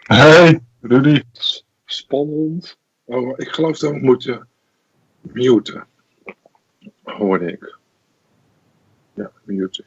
Hey, Rudy. Spannend. Oh, ik geloof dat we moeten muten, hoorde ik. Ja, muten.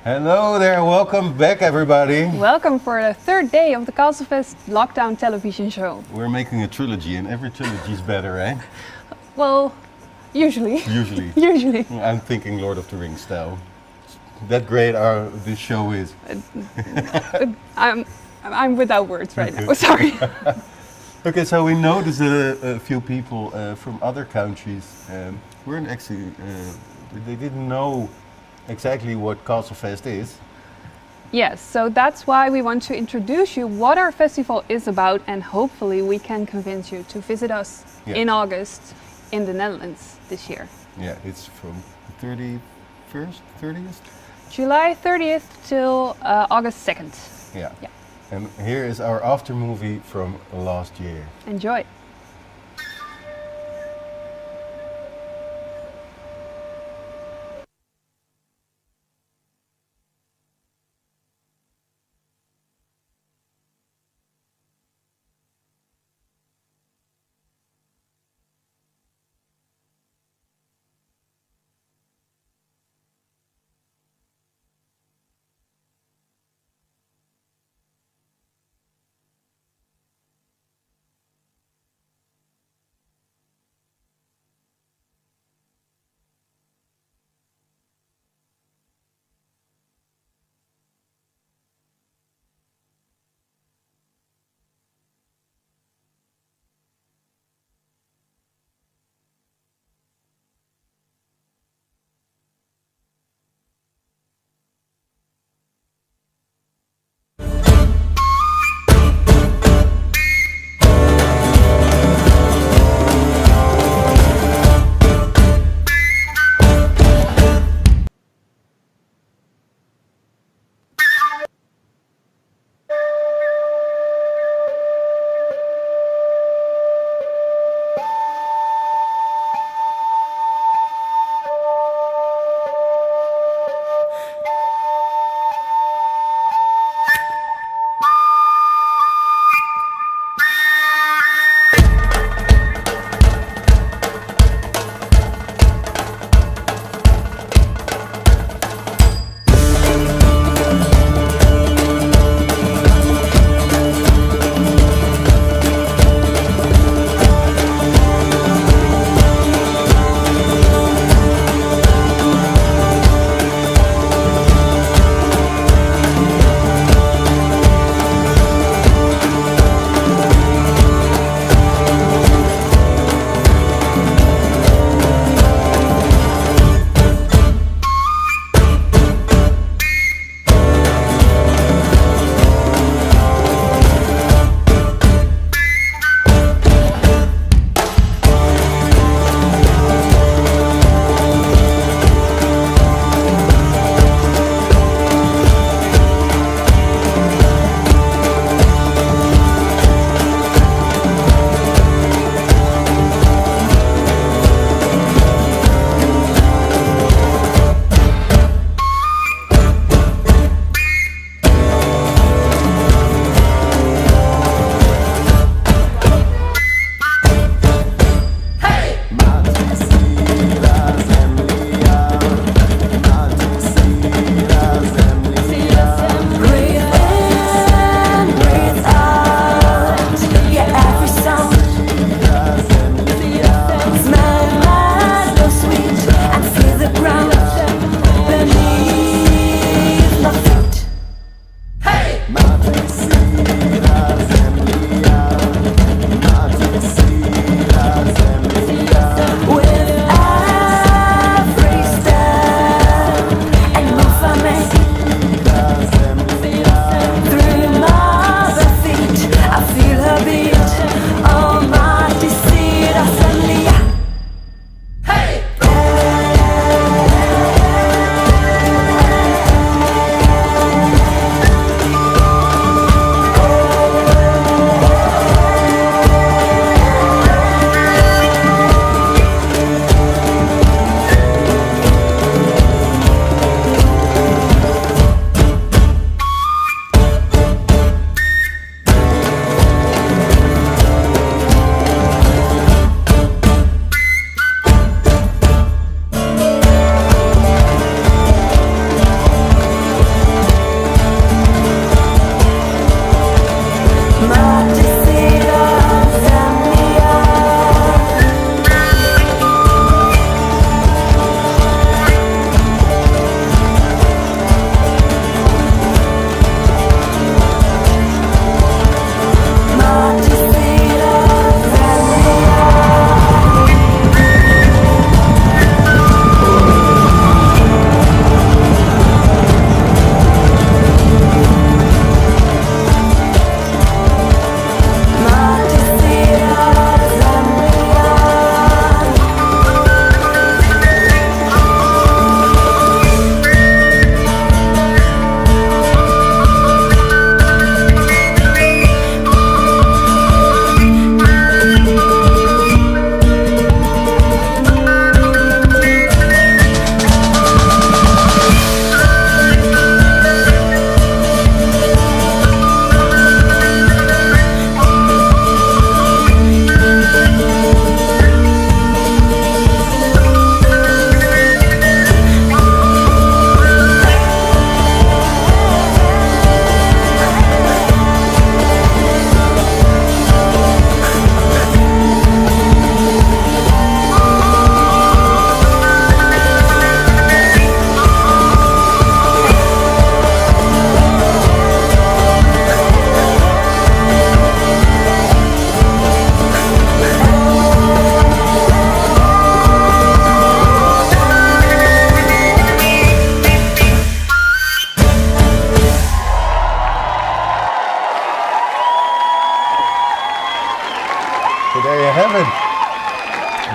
Hello there, welcome back everybody. Welcome for the third day of the Castlefest lockdown television show. We're making a trilogy and every trilogy is better, eh? Well, usually. Usually. Usually. I'm thinking Lord of the Rings style. That great this show is. I'm without words right now. Sorry. Okay, so we noticed a few people from other countries weren't actually, they didn't know exactly what Castlefest is. Yes, so that's why we want to introduce you what our festival is about, and hopefully we can convince you to visit us in August in the Netherlands this year. Yeah, it's from 31st, 30th? July 30th till August 2nd. Yeah. And here is our after movie from last year. Enjoy.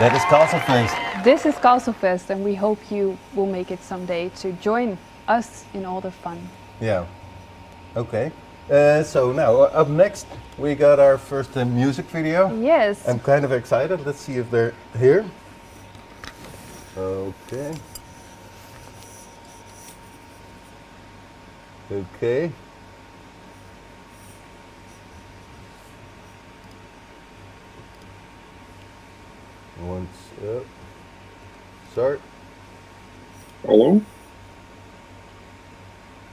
That is Castlefest. This is Castlefest, and we hope you will make it someday to join us in all the fun. Yeah. Okay. So now, up next, we got our first music video. Yes. I'm kind of excited. Let's see if they're here. Okay. Okay. Once up. Start. Hello?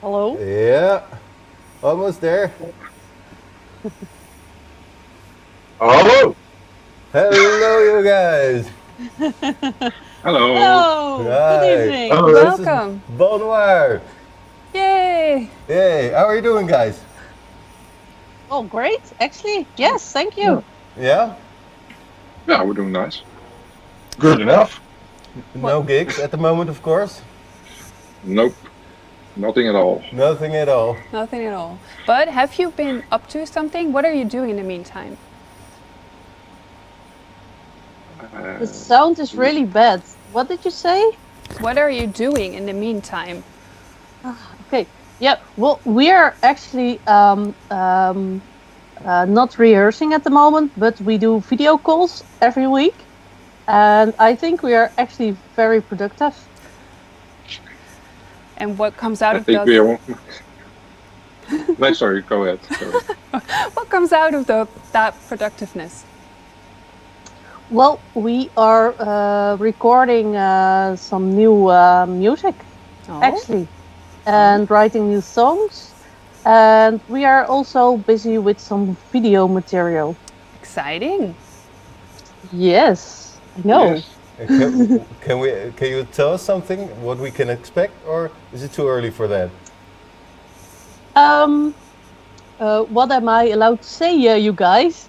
Hello? Yeah. Almost there. Hello? Hello, you guys. Hello. Hello, Hi. good evening. Hello. Welcome. Bonnoir. Yay! Hey, how are you doing, guys? Oh, great, actually. Yes, thank you. Yeah? Yeah, we're doing nice. Good enough? No gigs at the moment, of course. Nope. Nothing at all. Nothing at all. Nothing at all. But have you been up to something? What are you doing in the meantime? The sound is really bad. What did you say? What are you doing in the meantime? Okay, yeah, well, we are actually not rehearsing at the moment, but we do video calls every week. And I think we are actually very productive. And what comes out I of think those? we are... No, sorry, go ahead. What comes out of that productiveness? Well, we are recording some new music, actually, and writing new songs. And we are also busy with some video material. Exciting. Yes, I know. Yes. Can you tell us something, what we can expect, or is it too early for that? What am I allowed to say, you guys?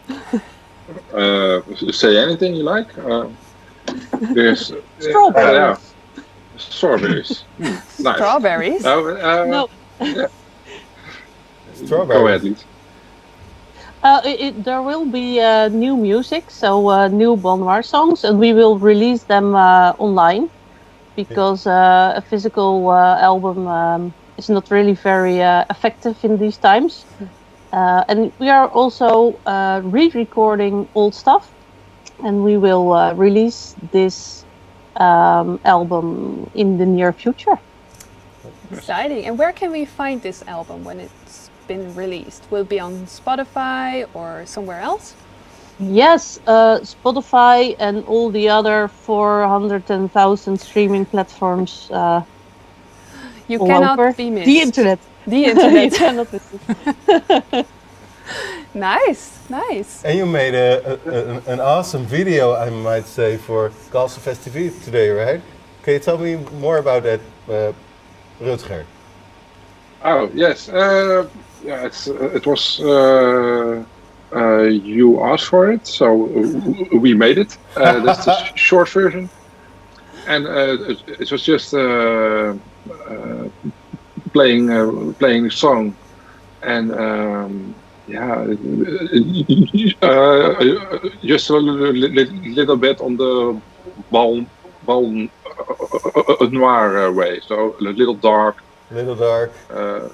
Say anything you like. There's Strawberries. Strawberries. Nice. Strawberries? No. Yeah. Strawberries. Go ahead, Lies. There will be new music, so new Bonnoir songs, and we will release them online because a physical album is not really very effective in these times. And we are also re-recording old stuff, and we will release this album in the near future. Exciting. And where can we find this album when it's been released? Will it be on Spotify or somewhere else? Yes, Spotify and all the other 400,000 streaming platforms. You all cannot over. be missed. The internet. The internet. You cannot miss it. Nice, nice. And you made an awesome video, I might say, for Castlefest TV today, right? Can you tell me more about that, Rutger? Oh yes. Yeah, it was. You asked for it, so we made it. That's the short version, and it was just playing the song, and just a little bit on the ball noir way, so a little dark. Little dark,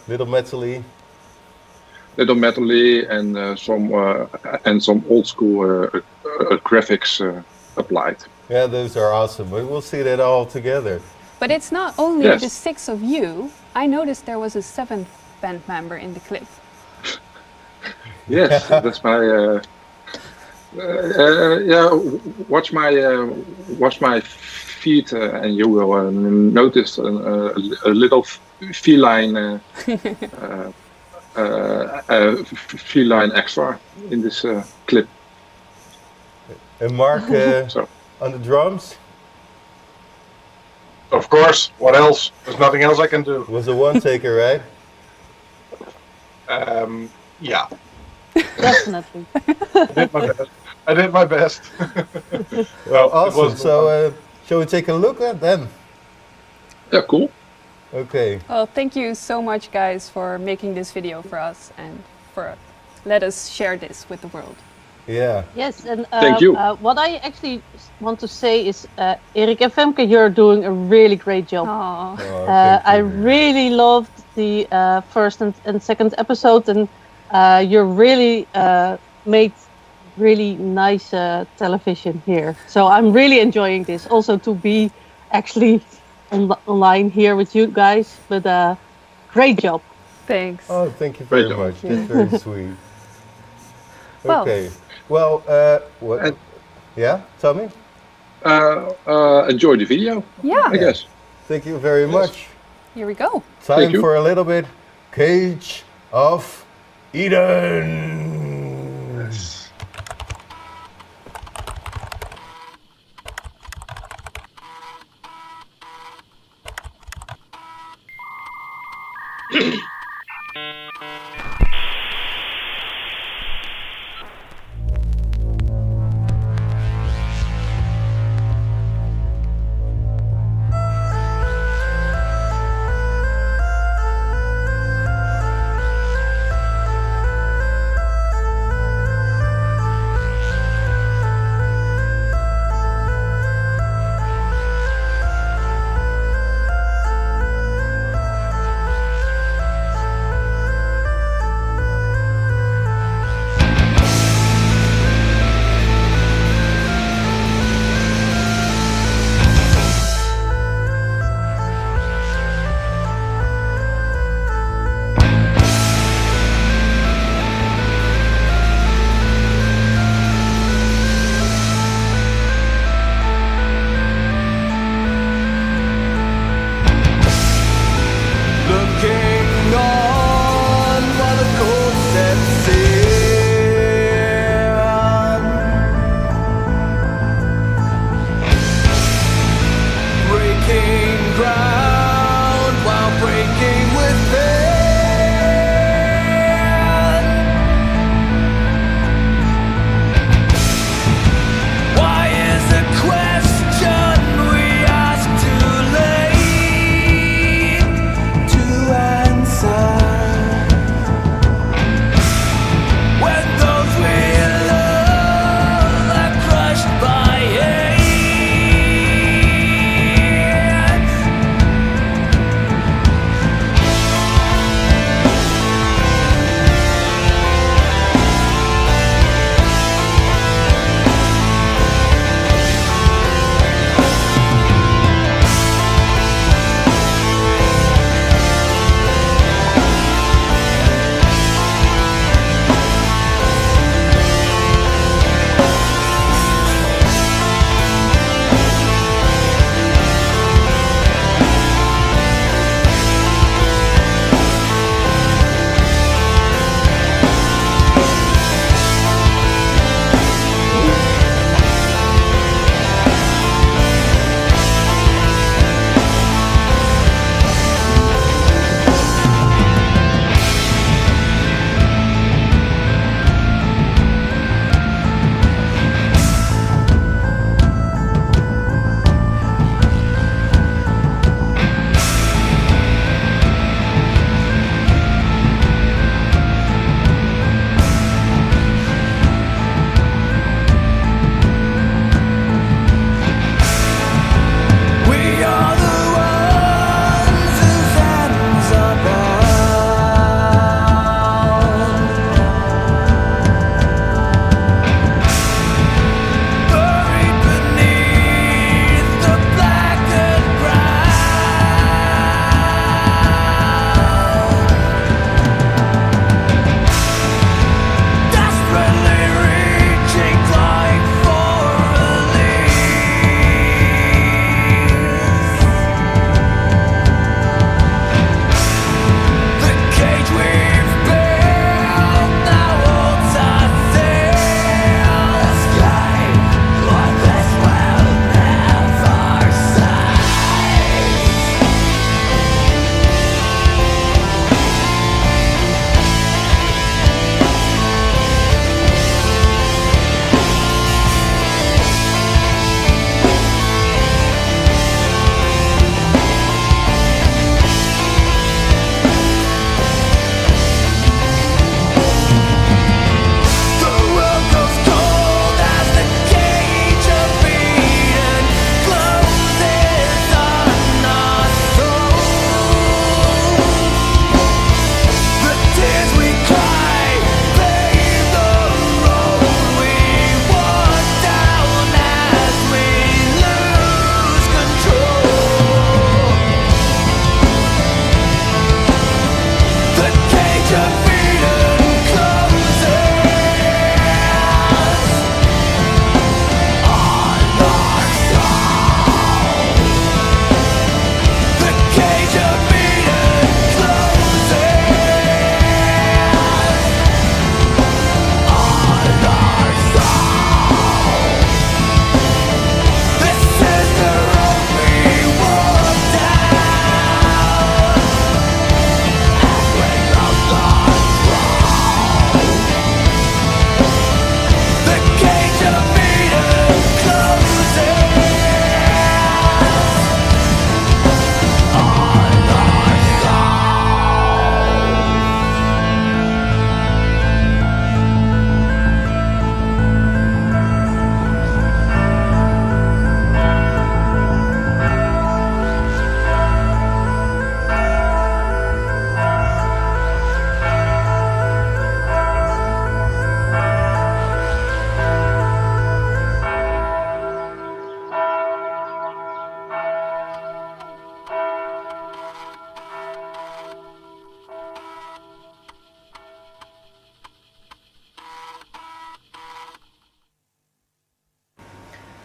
little metally. Little metally and some old school graphics applied. Yeah, those are awesome. We will see that all together. But it's not only Yes. the 6 of you. I noticed there was a 7th band member in the clip. Yes, that's my. Watch my feet, and you will notice a little feline. Feline extra in this clip. And Mark So, on the drums Of course. What else? There's nothing else I can do. was a one taker, right? Yeah. Definitely. I did my best. Well, it awesome. was- So, shall we take a look at them? yeah, cool. Okay. Well, thank you so much, guys, for making this video for us and for let us share this with the world. Yeah. Yes, and Thank you. what I actually want to say is, Erik and Femke, you're doing a really great job. Aw. Oh, thank I you. really loved the first and second episode, and you really made really nice television here. So I'm really enjoying this. Also to be actually online here with you guys, but great job. Thanks. Oh, thank you Great very job. much. That's very sweet. Well. Okay. Well, what? And- Yeah, tell me. Enjoy the video, Yeah, I guess. Thank you very much. here we go. Time you. for a little bit Cage of Eden.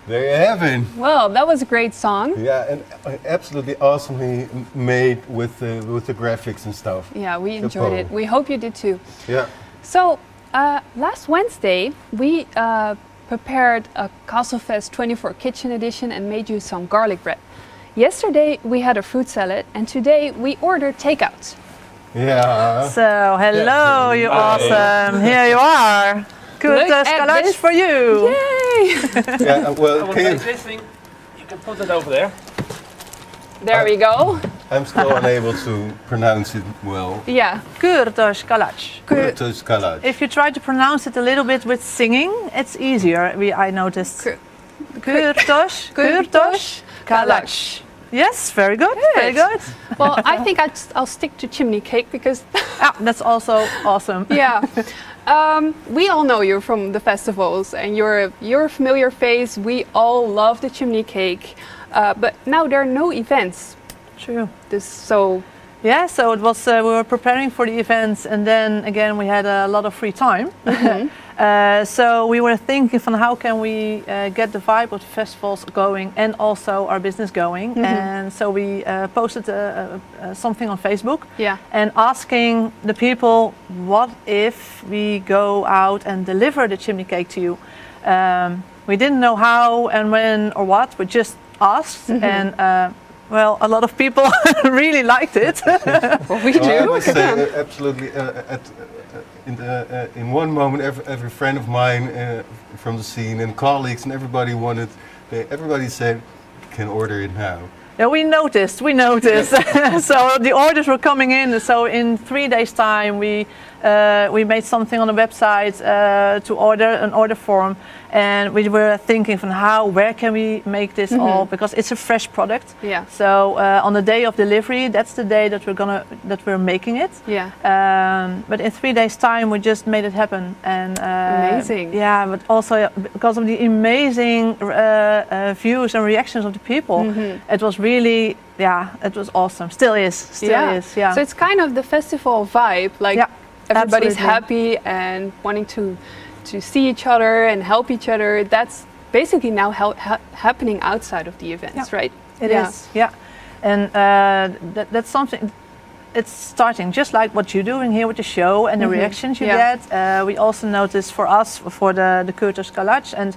There you have it. Well, that was a great song. Yeah, and absolutely awesomely made with the graphics and stuff. Yeah, we enjoyed it. We hope you did too. Yeah. So, last Wednesday, we prepared a Castlefest 24 Kitchen Edition and made you some garlic bread. Yesterday, we had a fruit salad, and today we ordered takeout. Yeah. So, hello, you awesome. Here you are. Good scallops for you. Yay! Yeah, well, I will take this thing. You can put it over there. There we go. I'm still unable to pronounce it well. Yeah. Kurtos kalach. Kurtos kalach. If you try to pronounce it a little bit with singing, it's easier. I noticed. Kurtos kalach. Yes, very good. Very good. Well, I think I'll stick to chimney cake because That's also awesome. yeah. We all know you from the festivals, and you're a familiar face. We all love the chimney cake, but now there are no events. True. So Yeah, so it was. We were preparing for the events, and then again we had a lot of free time. So we were thinking from how can we get the vibe of the festivals going and also our business going. And so we posted something on Facebook. Yeah. And asking the people, what if we go out and deliver the chimney cake to you? We didn't know how and when or what. We just asked, and well, a lot of people really liked it. Well, we Well, I do. must say, absolutely. In one moment, every friend of mine from the scene and colleagues and everybody everybody said, "Can order it now." Yeah, we noticed. So the orders were coming in. So in 3 days' time, we made something on the website to order an order form, and we were thinking from where can we make this all, because it's a fresh product. Yeah. So on the day of delivery, that's the day that we're making it. Yeah. But in 3 days' time, we just made it happen. And Amazing. Yeah, but also because of the amazing views and reactions of the people, it was really, it was awesome. Still is. Yeah. So it's kind of the festival vibe, like everybody's absolutely. happy and wanting to see each other and help each other. That's basically now happening outside of the events, right? It is. Yeah. And that's something. It's starting just like what you're doing here with the show and the reactions you get. We also noticed for us for the Kurtos kalach, and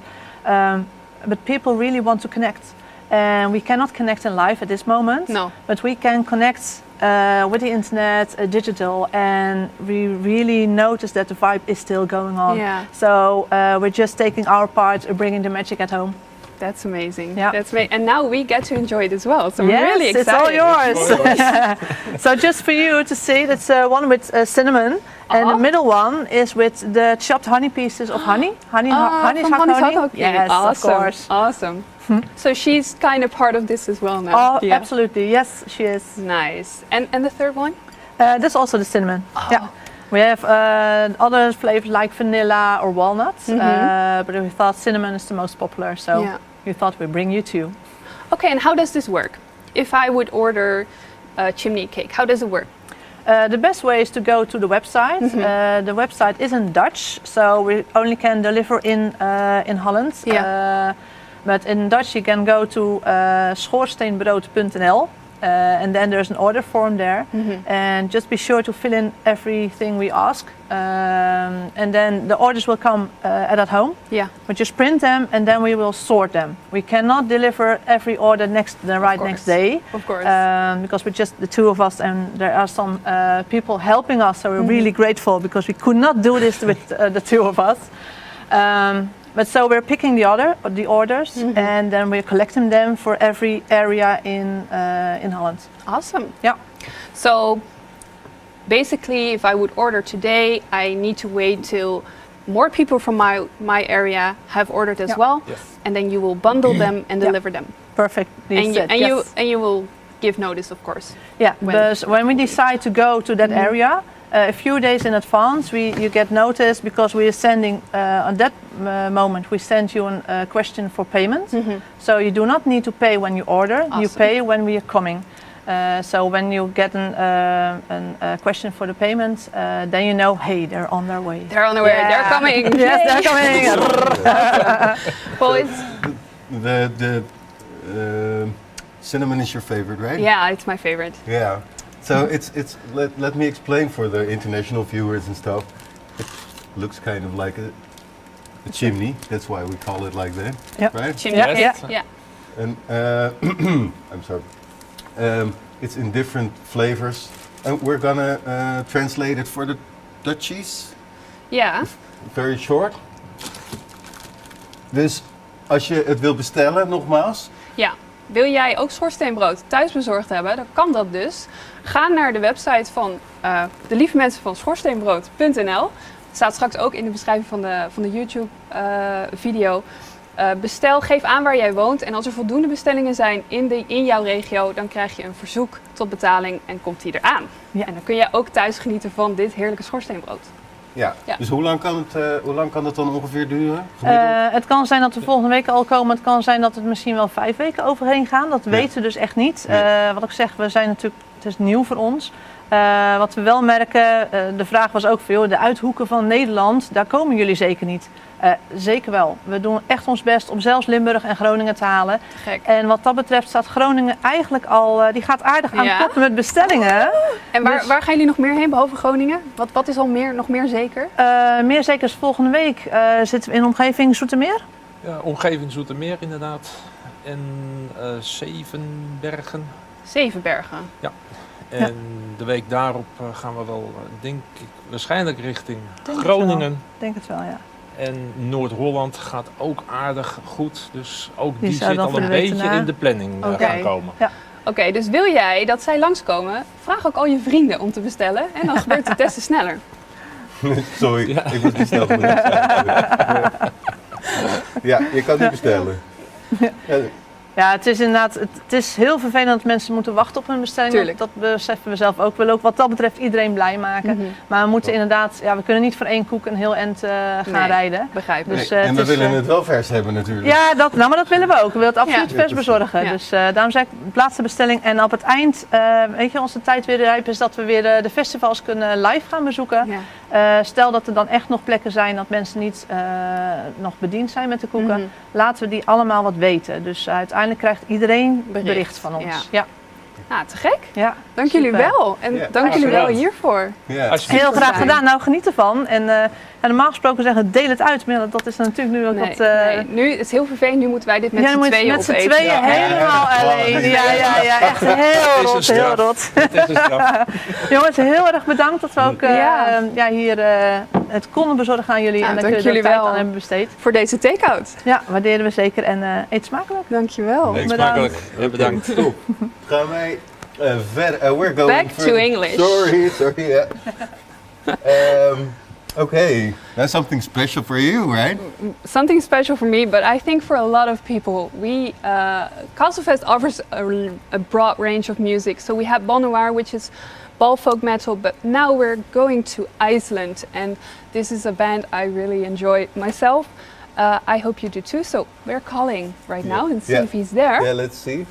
but people really want to connect. And we cannot connect in live at this moment. No. But we can connect with the internet, digital, and we really notice that the vibe is still going on. Yeah. So we're just taking our part, bringing the magic at home. That's amazing. Yeah. That's amazing. And now we get to enjoy it as well. So I'm Yes, really excited. it's all yours. So just for you to see, that's one with cinnamon, and the middle one is with the chopped honey pieces of honey. Honey from Honey's Hot Dog. Yes, awesome. of course. Awesome. So she's kind of part of this as well now. Oh, absolutely. Yes, she is. Nice. And the third one? That's also the cinnamon. Yeah. We have other flavors like vanilla or walnuts, but we thought cinnamon is the most popular, so we thought we'd bring you two. Okay, and how does this work? If I would order a chimney cake, how does it work? The best way is to go to the website. The website is in Dutch, so we only can deliver in Holland. But in Dutch you can go to schoorsteenbrood.nl. And then there's an order form there, and just be sure to fill in everything we ask, and then the orders will come at home. Yeah, we just print them and then we will sort them. We cannot deliver every order next day, of course, because we're just the two of us, and there are some people helping us. So we're really grateful, because we could not do this with the two of us. But so we're picking the orders, and then we're collecting them for every area in Holland. Awesome. Yeah. So basically, if I would order today, I need to wait till more people from my area have ordered as well, and then you will bundle them and deliver them. Perfect. And you will give notice, of course. Yeah. When we decide to go to that area, a few days in advance, you get notice, because we are sending on that moment we send you a question for payment. So you do not need to pay when you order. Awesome. You pay when we are coming. So when you get a question for the payment, then you know, hey, they're on their way. They're on their way. They're coming. Yes, they're coming. Well, the cinnamon is your favorite, right? Yeah, it's my favorite. Yeah. So it's let me explain for the international viewers and stuff. It looks kind of like a chimney. That's why we call it like that, right? Chimney. Yeah. And I'm sorry. It's in different flavors, and we're gonna translate it for the Dutchies. Ja. Very short. Dus als je het wil bestellen, nogmaals. Ja. Wil jij ook schoorsteenbrood thuisbezorgd hebben, dan kan dat dus. Ga naar de website van de lieve mensen van schoorsteenbrood.nl. Het staat straks ook in de beschrijving van de YouTube video. Bestel, geef aan waar jij woont. En als er voldoende bestellingen zijn in jouw regio, dan krijg je een verzoek tot betaling en komt die eraan. Ja. En dan kun je ook thuis genieten van dit heerlijke schoorsteenbrood. Ja. Dus hoe lang kan het dan ongeveer duren? Het kan zijn dat we volgende week al komen. Het kan zijn dat het misschien wel 5 weken overheen gaan. Dat weten we dus echt niet. Wat ik zeg, we zijn natuurlijk, het is nieuw voor ons. Wat we wel merken, de vraag was ook veel, de uithoeken van Nederland, daar komen jullie zeker niet. Zeker wel. We doen echt ons best om zelfs Limburg en Groningen te halen. Gek. En wat dat betreft staat Groningen eigenlijk al, die gaat aardig aan de kop met bestellingen. En waar gaan jullie nog meer heen behalve Groningen? Wat is al nog meer zeker? Meer zeker is volgende week zitten we in de omgeving Zoetermeer. Ja, omgeving Zoetermeer inderdaad. En Zevenbergen. Zevenbergen. Ja. En de week daarop gaan we wel, denk ik, waarschijnlijk richting Groningen. Ik denk het wel, ja. En Noord-Holland gaat ook aardig goed. Dus ook die zou zit dan al voor een de week beetje daarna in de planning gaan komen. Ja. Oké, dus wil jij dat zij langskomen, vraag ook al je vrienden om te bestellen. En dan gebeurt de testen sneller. Sorry, ik moet niet snel genoeg zijn. Ja, je kan niet bestellen. Ja, het is inderdaad, het is heel vervelend dat mensen moeten wachten op hun bestelling. Tuurlijk. Dat beseffen we zelf ook. We willen ook wat dat betreft iedereen blij maken. Maar we moeten inderdaad, we kunnen niet voor 1 koek een heel end gaan rijden. Begrijp ik. Dus, en we willen het wel vers hebben natuurlijk. Ja, maar dat willen we ook. We willen het absoluut vers bezorgen. Ja. Dus daarom zeg ik, plaats de bestelling. En op het eind, weet je, onze tijd weer rijp is dat we weer de festivals kunnen live gaan bezoeken. Ja. Stel dat er dan echt nog plekken zijn dat mensen niet nog bediend zijn met de koeken. Laten we die allemaal wat weten. Dus uiteindelijk krijgt iedereen bericht van ons. Ja. Nou, te gek. Ja. Dank jullie wel. En dank jullie wel hiervoor. Ja. Heel graag gedaan. Nou, geniet ervan. En normaal gesproken zeggen, deel het uit. Maar dat is natuurlijk nu ook wat... Nee, nu is het heel vervelend. Nu moeten wij dit met z'n tweeën met z'n opeten. tweeën helemaal alleen. Ja, echt heel rot, heel rot. Jongens, heel erg bedankt dat we ook hier het konden bezorgen aan jullie. En dat jullie er tijd aan hebben besteed. Voor deze take-out. Ja, waarderen we zeker. En eet smakelijk. Dankjewel. Eet smakelijk. Bedankt. Gaan wij verder. We're going back to English. Sorry, yeah. Okay, that's something special for you, right? Something special for me, but I think for a lot of people, Castlefest offers a broad range of music. So we have Bon Noir, which is ball folk metal, but now we're going to Iceland, and this is a band I really enjoy myself. I hope you do too. So we're calling right now and see if he's there. Yeah, let's see.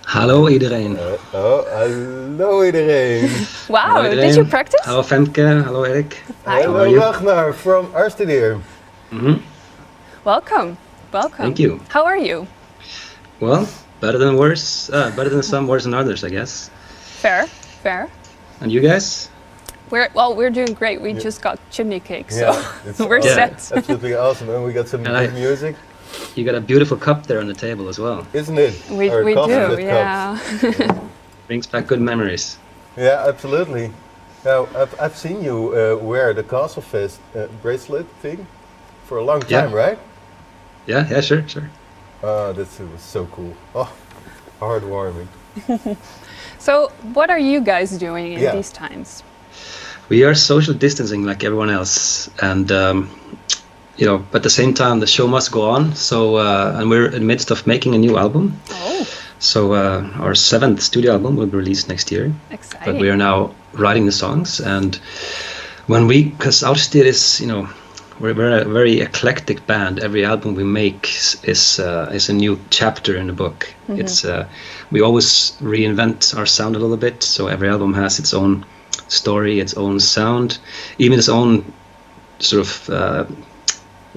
Hallo iedereen. Hallo iedereen. Wow, Hallo iedereen. did you practice? Hallo Femke, hallo Erik. Hello Ragnar from Arstedir. Welcome. Thank you. How are you? Well, better than some, worse than others, I guess. Fair. And you guys? We're doing great. We just got chimney cake, so we're set. Absolutely awesome, and we got some good music. You got a beautiful cup there on the table as well. Isn't it? We do, yeah. Brings back good memories. Yeah, absolutely. Now, I've seen you wear the Castlefest bracelet thing for a long time, right? Yeah, sure. Oh, that was so cool. Oh, heartwarming. So, what are you guys doing in these times? We are social distancing like everyone else, and but at the same time the show must go on. So and we're in the midst of making a new album. Oh. So our 7th studio album will be released next year. Exciting. But we are now writing the songs, and because Austir is, we're a very eclectic band. Every album we make is a new chapter in the book. Mm-hmm. It's we always reinvent our sound a little bit. So every album has its own story, its own sound, even its own sort of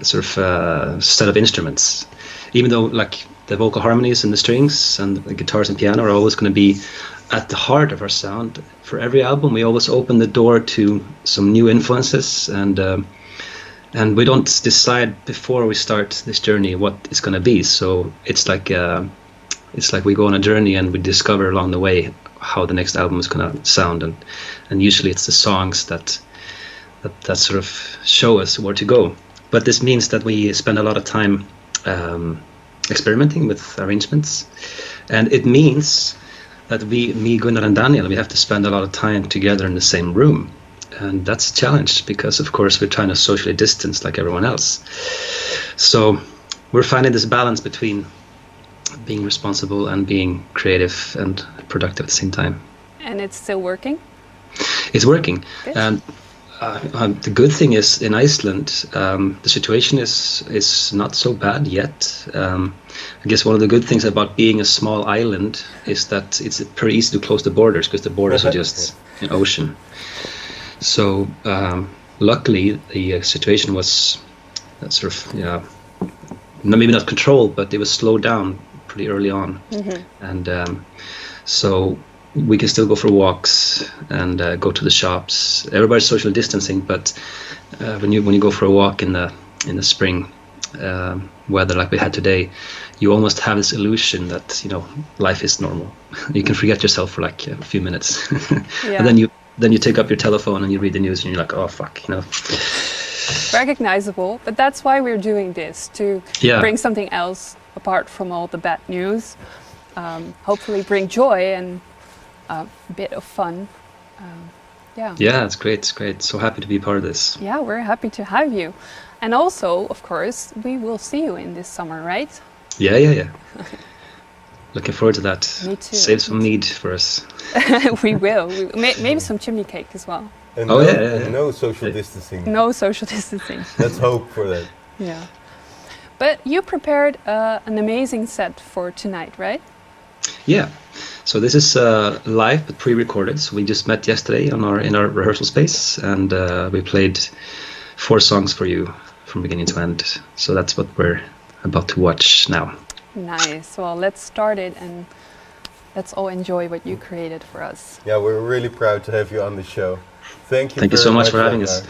sort of set of instruments. Even though like the vocal harmonies and the strings and the guitars and piano are always going to be at the heart of our sound, for every album we always open the door to some new influences, and we don't decide before we start this journey what it's going to be. So it's like we go on a journey and we discover along the way how the next album is going to sound, and usually it's the songs that sort of show us where to go. But this means that we spend a lot of time experimenting with arrangements, and it means that me, Gunnar and Daniel, we have to spend a lot of time together in the same room, and that's a challenge because of course we're trying to socially distance like everyone else. So we're finding this balance between being responsible and being creative and productive at the same time. And it's still working? It's working. Good. And the good thing is in Iceland, the situation is not so bad yet. I guess one of the good things about being a small island is that it's pretty easy to close the borders, because the borders are just an ocean. So luckily the situation was sort of, maybe not controlled, but it was slowed down pretty early on. And so we can still go for walks and go to the shops. Everybody's social distancing, but when you go for a walk in the spring weather like we had today, you almost have this illusion that life is normal. You can forget yourself for like a few minutes, and then you take up your telephone and you read the news and you're like, oh fuck, Recognizable, but that's why we're doing this, to bring something else apart from all the bad news. Hopefully bring joy and a bit of fun. Yeah, it's great. So happy to be part of this. Yeah, we're happy to have you. And also, of course, we will see you in this summer, right? Yeah. Looking forward to that. Me too. Save some mead for us. We will. Maybe some chimney cake as well. And no social distancing. No social distancing. Let's hope for that. Yeah. But you prepared an amazing set for tonight, right? Yeah. So this is live but pre-recorded. So we just met yesterday in our rehearsal space, and we played 4 songs for you from beginning to end. So that's what we're about to watch now. Nice. Well, let's start it and let's all enjoy what you created for us. Yeah, we're really proud to have you on the show. Thank you. Thank you so much for having us.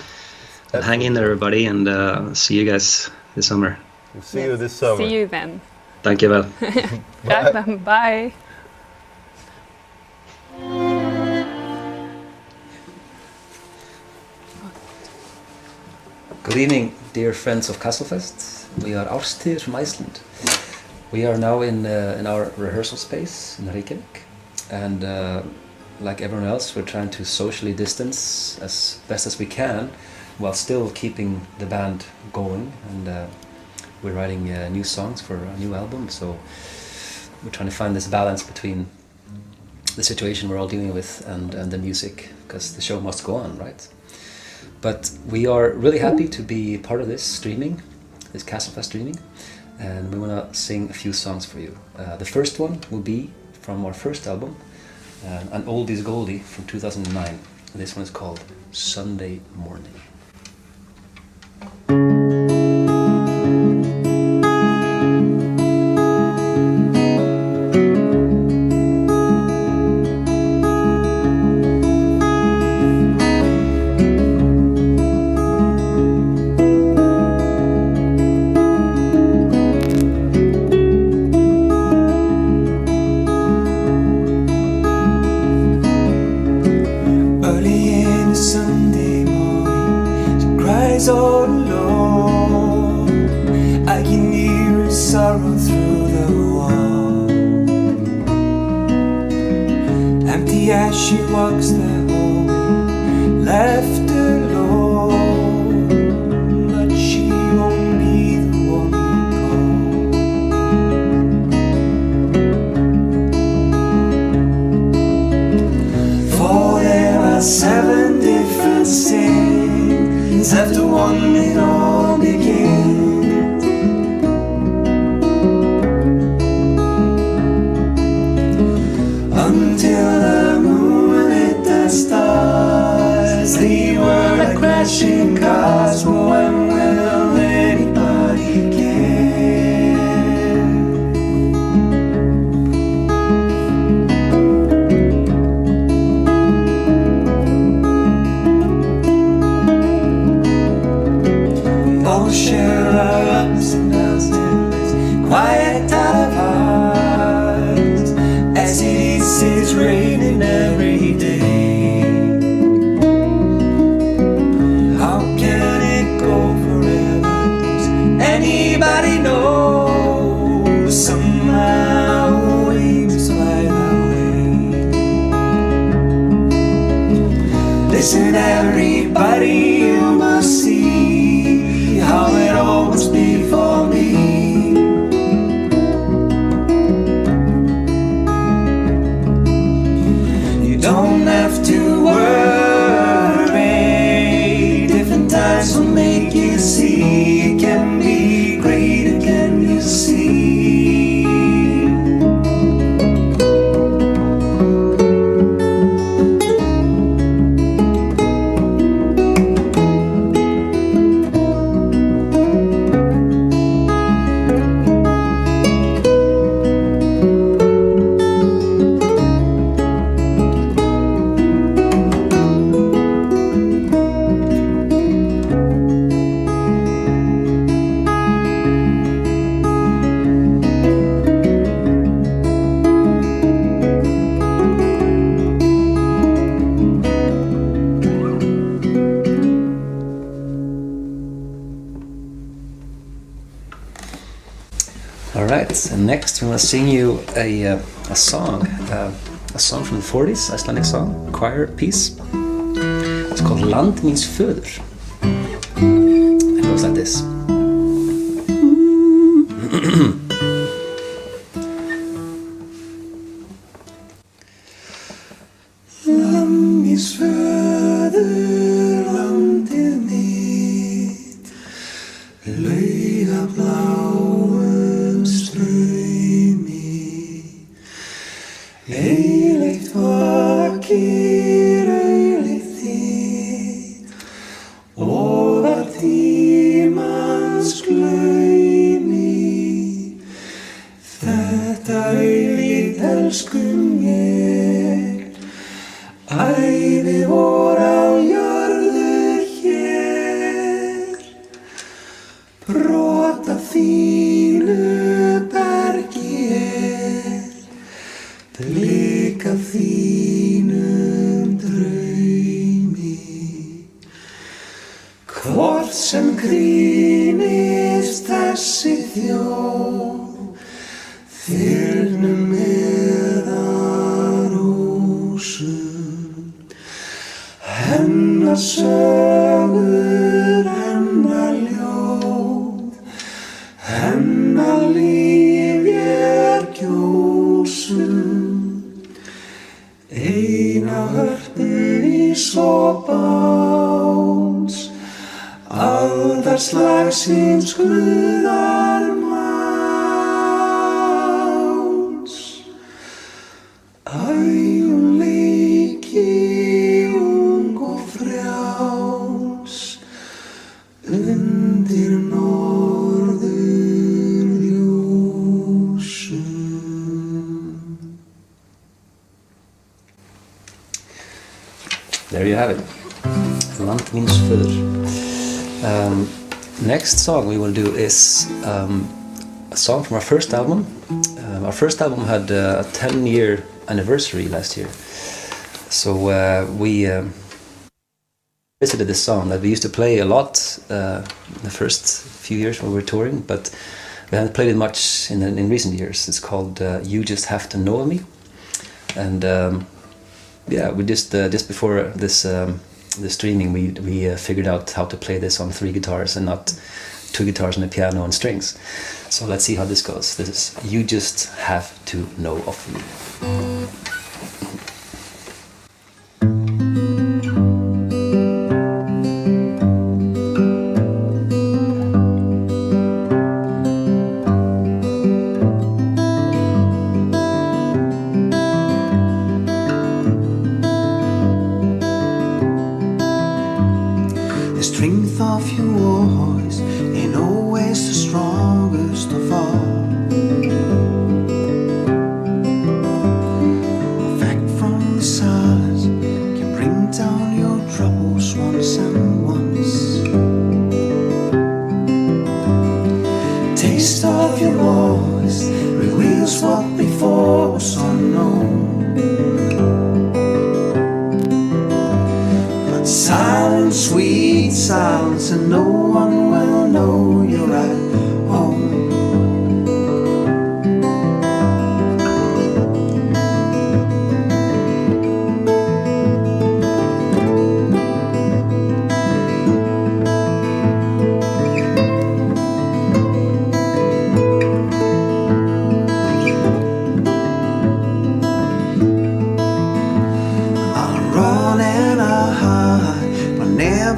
Hang in there, everybody, and see you guys this summer. We'll see you this summer. See you then. Thank you, Val. Bye. Good evening, dear friends of Castlefest. We are Árstíðir from Iceland. We are now in our rehearsal space in Reykjavik, and like everyone else, we're trying to socially distance as best as we can, while still keeping the band going. And we're writing new songs for a new album, so we're trying to find this balance between the situation we're all dealing with and the music, because the show must go on, right? But we are really happy to be part of this streaming, this Castlefest streaming, and we want to sing a few songs for you. The first one will be from our first album, An Oldies Goldie from 2009. This one is called Sunday Morning. Crashing cars, when will anybody Listen, everybody, you must see how it all must be for me. You don't have to worry. Different times will make you see it can be great again, you see. Alright, and next we want to sing you a song from the 40s, Icelandic song, choir piece. It's called Land Míns Föður. It goes like this. Land míns föður, landið mitt, laugabláum straumi, eilíft vakir augað þitt, ofar tímans glaumi. Þetta augað elskum ég, ævi vor á jörðu hér, brot af þínu bergi er, blik af þínum draumi. Hvort sem grínist þessi þjóð, þyrnum eða rósum, hennar sögur, hennar ljóð, hennar líf ég kjósum. Eina hörpu ís og báns, aldarslag síns guðar máns. Ægum leiki ung og frjáls, undir norðurljósum. There you have it. Land Míns Föður. Next song we will do is a song from our first album. Our first album had a 10-year anniversary last year. So we visited this song that we used to play a lot the first few years when we were touring, but we haven't played it much in recent years. It's called You Just Have to Know Me. And yeah, we just before this the streaming we figured out how to play this on 3 guitars and not 2 guitars and a piano and strings. So let's see how this goes. This is You Just Have to Know of Me. The strength of your voice ain't always the strongest of all. A fact from the silence can bring down your troubles once and once. Taste of your voice reveals what before was unknown. Silence, sweet silence, and no one will know you're at home.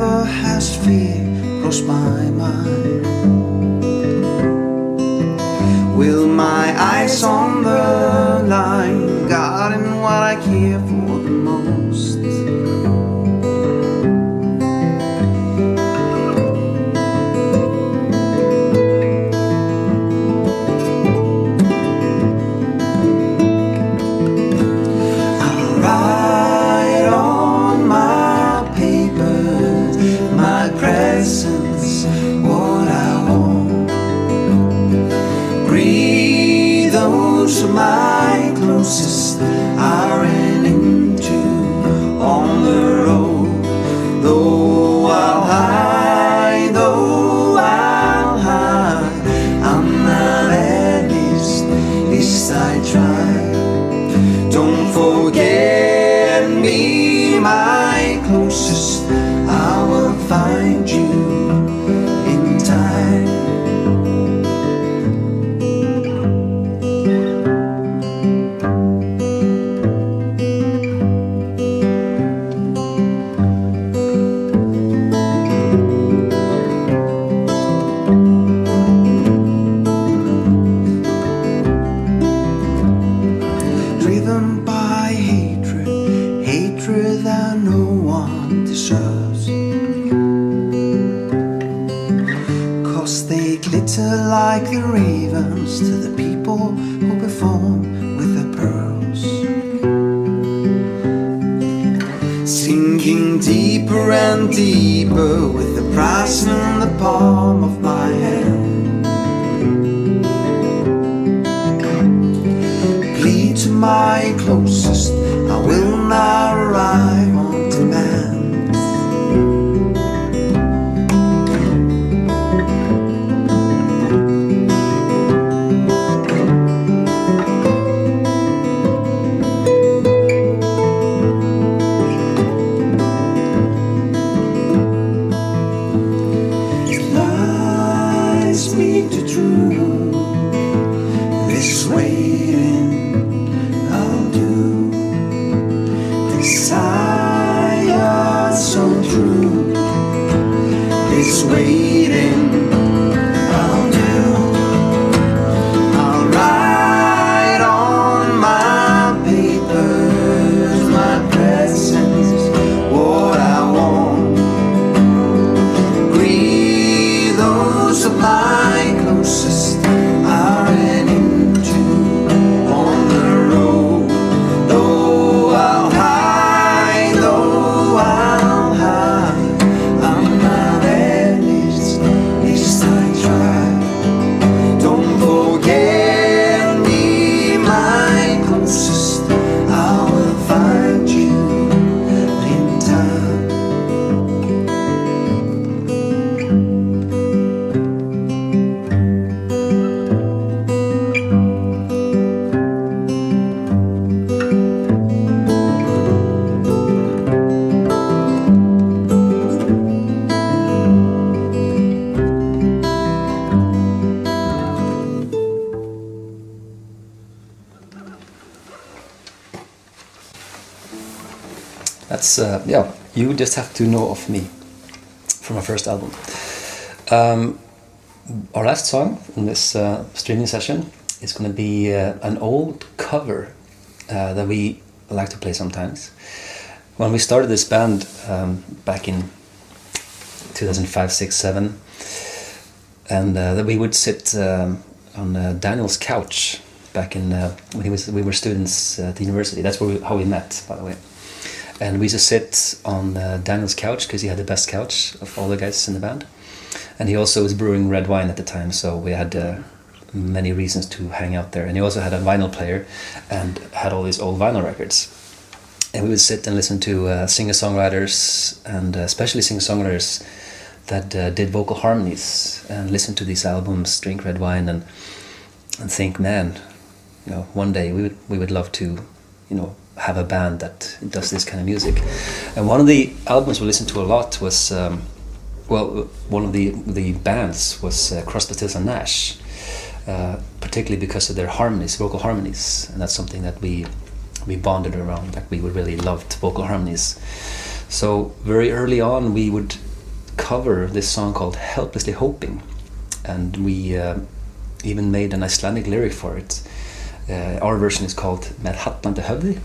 never has fear crossed my mind. With my eyes on the line, guarding what I care for the most. I'll write on my paper my presence, what I want. Breathe those of my closest I ran into on the road. Though I'll hide, I'm not at least I try. Don't forget me, my closest, I will find you in time. Driven by hatred, hatred that no one deserves. 'Cause they glitter like the ravens to the people who perform with their pearls. Sinking deeper and deeper with the price in the palm of my hand. Plead to my closest, I will not arrive on demand. Lies speak the truth, this waiting I'll do. Desire so true, this waiting I'll do. I'll write on my papers my presence, what I want. Breathe those of my closest I ran into on the road. Though I'll hide, I'm not at least I try. Don't forget me, my closest, I will find you in time. That's yeah. You Just Have to Know of Me from our first album. Our last song in this streaming session is going to be an old cover that we like to play sometimes. When we started this band back in 2005, 6, 7, and that we would sit on Daniel's couch back in when we were students at the university. That's how we met, by the way. And we used to sit on Daniel's couch because he had the best couch of all the guys in the band. And he also was brewing red wine at the time, so we had many reasons to hang out there. And he also had a vinyl player and had all these old vinyl records. And we would sit and listen to singer-songwriters, and especially singer-songwriters that did vocal harmonies, and listen to these albums, drink red wine, and think, man, you know, one day we would love to, you know, have a band that does this kind of music. And one of the albums we listened to a lot was, one of the bands was Crosby, Stills and Nash, particularly because of their harmonies, vocal harmonies, and that's something that we bonded around. Like we really loved vocal harmonies. So very early on, we would cover this song called Helplessly Hoping, and we even made an Icelandic lyric for it. Our version is called Með hallandi höfði,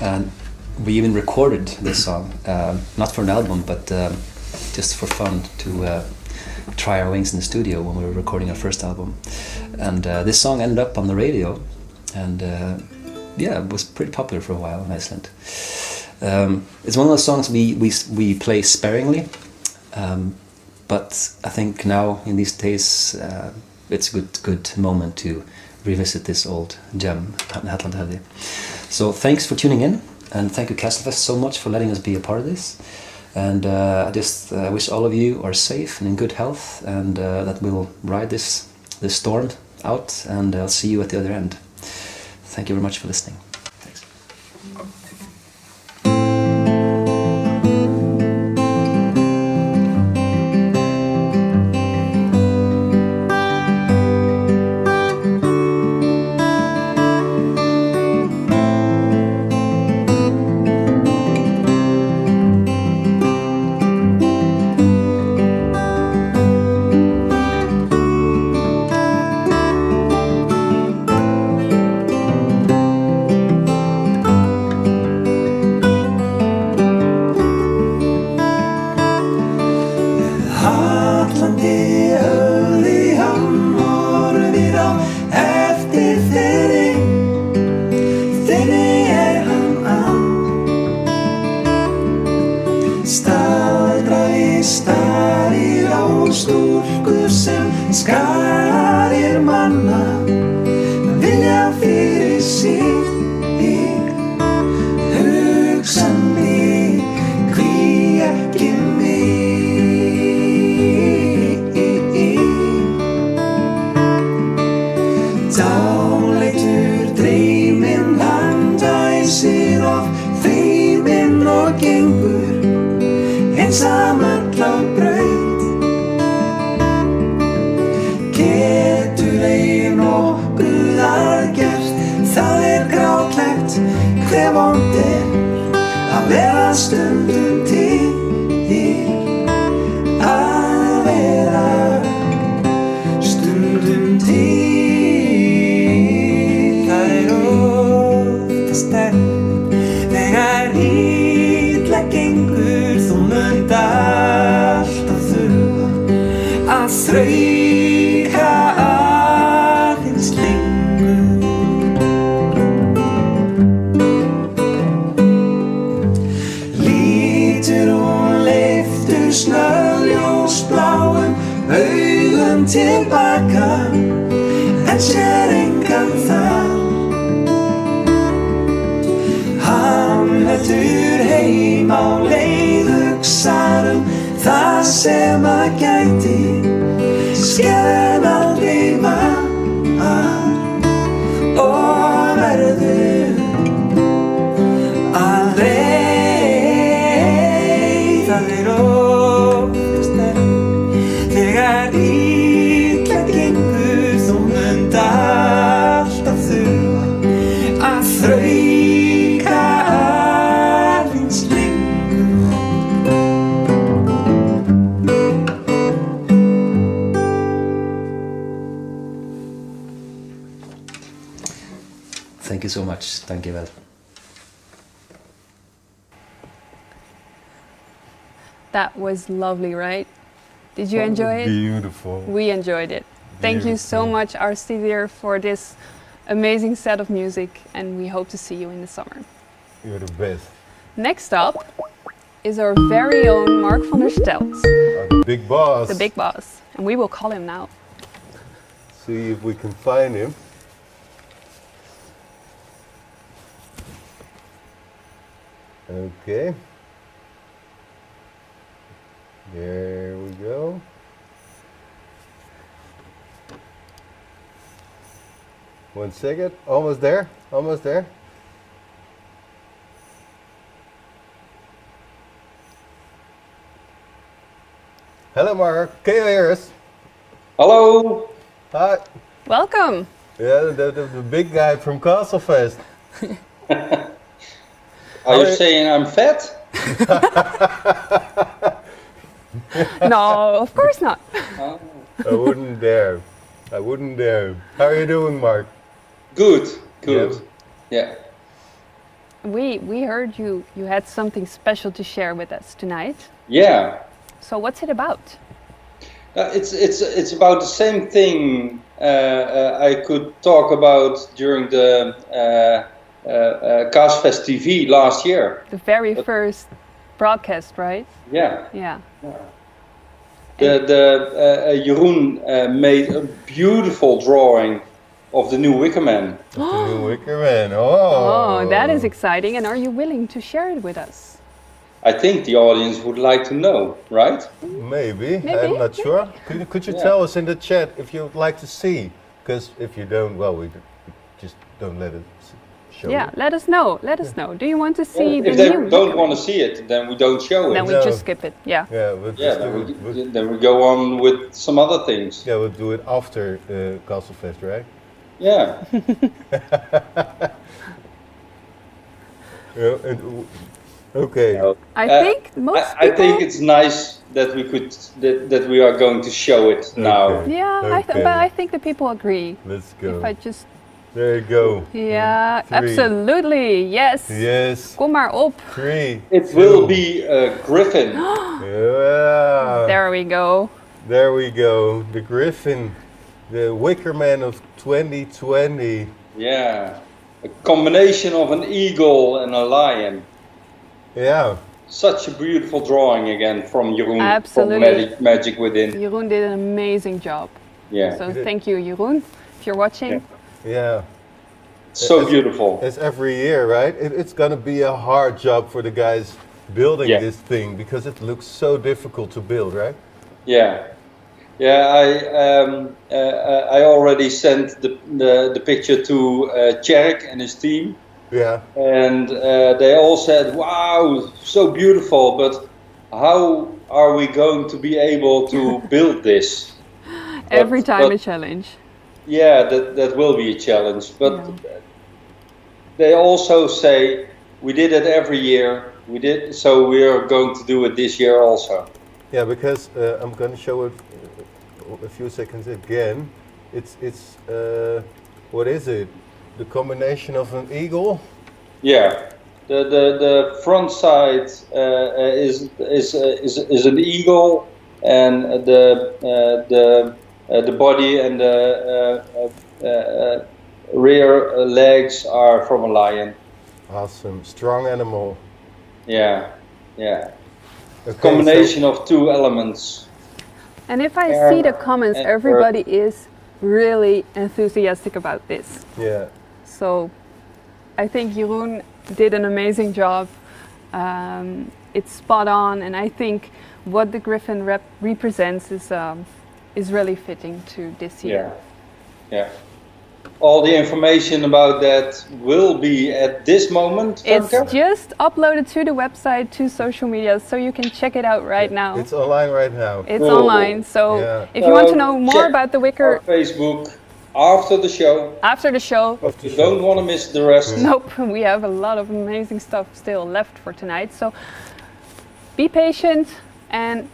and we even recorded this song, not for an album, but just for fun to try our wings in the studio when we were recording our first album. And this song ended up on the radio, and it was pretty popular for a while in Iceland. It's one of those songs we play sparingly, but I think now in these days it's a good moment to revisit this old gem, Hallandi höfði. So thanks for tuning in, and thank you Castlefest so much for letting us be a part of this. And I just wish all of you are safe and in good health, and that we will ride this storm out, and I'll see you at the other end. Thank you very much for listening. Thanks. Thank you so much. Thank you, vel. That was lovely, right? Did you enjoy it? Beautiful. We enjoyed it. Thank you so much, Arstíðir, for this amazing set of music, and we hope to see you in the summer. You're the best. Next up is our very own Mark van der Stelt. The big boss. The big boss. And we will call him now. See if we can find him. Okay. There we go. One second. Almost there. Almost there. Hello, Mark. Can you hear us? Hello. Hi. Welcome. Yeah, the big guy from Castlefest. Are you saying I'm fat? No, of course not. I wouldn't dare. I wouldn't dare. How are you doing, Mark? Good. Yeah. We heard you had something special to share with us tonight. Yeah. So what's it about? It's about the same thing I could talk about during the Castlefest TV last year. The very first broadcast, right? Yeah. Yeah. Jeroen made a beautiful drawing of the new Wickerman. The new Wickerman. Oh, that is exciting. And are you willing to share it with us? I think the audience would like to know, right? Maybe. I'm not sure. Could you tell us in the chat if you'd like to see? Because if you don't, well, we just don't let it show. Yeah, let us know. Let us know. Do you want to see the If they new? don't want to see it, then we don't show it. Then we just skip it. Yeah. Yeah. Then we go on with some other things. Yeah, we'll do it after Castlefest, right? Yeah. Okay. I think most I think it's nice that we are going to show it now. Yeah, but I think the people agree. Let's go. If I just. There you go. Yeah, 3. absolutely. Yes. Yes. Kom maar op. 3. It will be a griffin. Yeah. There we go. There we go. The griffin. The Wickerman of 2020. Yeah. A combination of an eagle and a lion. Yeah. Such a beautiful drawing again from Jeroen. Absolutely. From Magic Within. Jeroen did an amazing job. Yeah. So thank you, Jeroen, if you're watching. Yeah. So beautiful. It's every year, right? It's going to be a hard job for the guys building this thing because it looks so difficult to build, right? Yeah. Yeah, I already sent the picture to Tjerk and his team. Yeah. And they all said, wow, so beautiful, but how are we going to be able to build this? Every time a challenge. Yeah, that will be a challenge. But they also say, we did it every year, so we are going to do it this year also. Yeah, because I'm going to show it a few seconds again. It's what is it? The combination of an eagle? Yeah, the front side is an eagle, and the body and the rear legs are from a lion. Awesome, strong animal. Yeah, yeah. Okay, a combination of 2 elements. And if I see the comments, everybody is really enthusiastic about this. Yeah. So I think Jeroen did an amazing job. It's spot on, and I think what the Griffin represents is really fitting to this year. Yeah. All the information about that will be at this moment. It's just uploaded to the website, to social media, so you can check it out right now. It's online right now. It's online, so if you want to know more about the Wicker... Facebook after the show. After the show. You don't want to miss the rest. Nope, we have a lot of amazing stuff still left for tonight, so be patient, and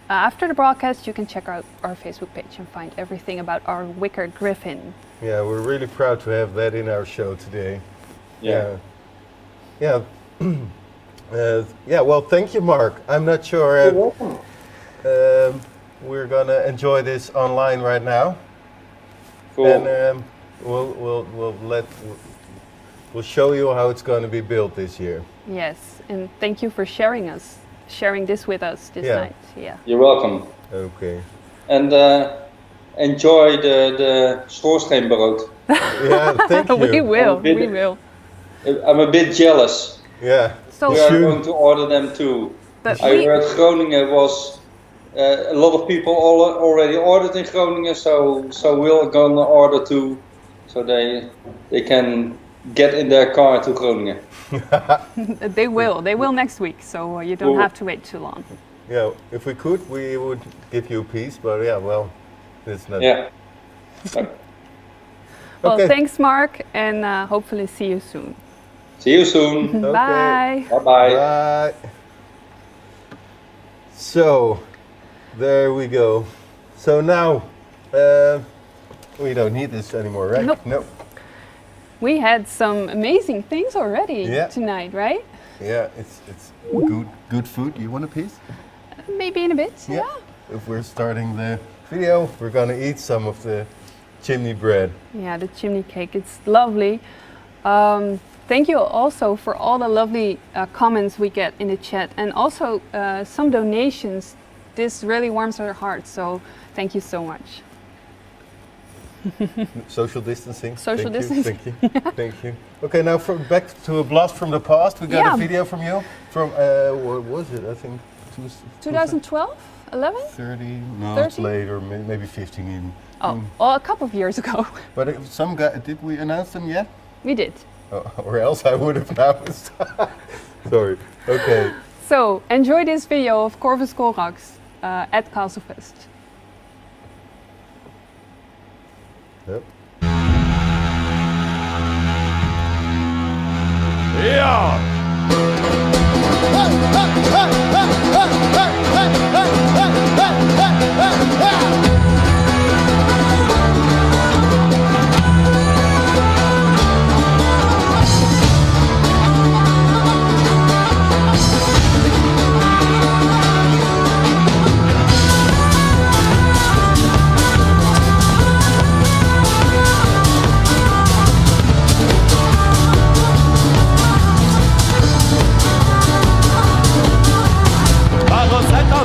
after the broadcast you can check out our Facebook page and find everything about our Wicker Griffin. Yeah, we're really proud to have that in our show today. Yeah. Yeah. Well, thank you, Mark. I'm not sure. You're welcome. We're gonna enjoy this online right now. Cool. And we'll show you how it's going to be built this year. Yes, and thank you for sharing this with us this night. Yeah. You're welcome. Okay. And enjoy the schoorsteenbrood. Yeah, thank you. We will. I'm a bit jealous. Yeah. So we are going to order them too. But I heard Groningen was a lot of people already ordered in Groningen, so we're gonna order too, so they can get in their car to Groningen. They will next week, so you don't have to wait too long. Yeah, if we could, we would give you a piece, but yeah, well, it's not. Yeah. Well, thanks, Mark, and hopefully see you soon. See you soon. Bye. Bye-bye. Bye. So, There we go. So now, we don't need this anymore, right? Nope. No. We had some amazing things already tonight, right? Yeah, it's good food. You want a piece? Maybe in a bit, yeah. If we're starting the video, we're gonna eat some of the chimney bread. Yeah, the chimney cake, it's lovely. Thank you also for all the lovely comments we get in the chat, and also some donations. This really warms our hearts, so thank you so much. Social distancing. Social distancing. Thank you. Thank you. Okay, now back to a blast from the past. We got a video from you from what was it? I think 2012, 11, 30. No, 30? it's later, maybe 15 even. Oh, well, a couple of years ago. But some guy, did we announce them yet? We did. Or else I would have announced. Sorry. Okay. So enjoy this video of Corvus Corax at Castlefest. Yep. Vamos a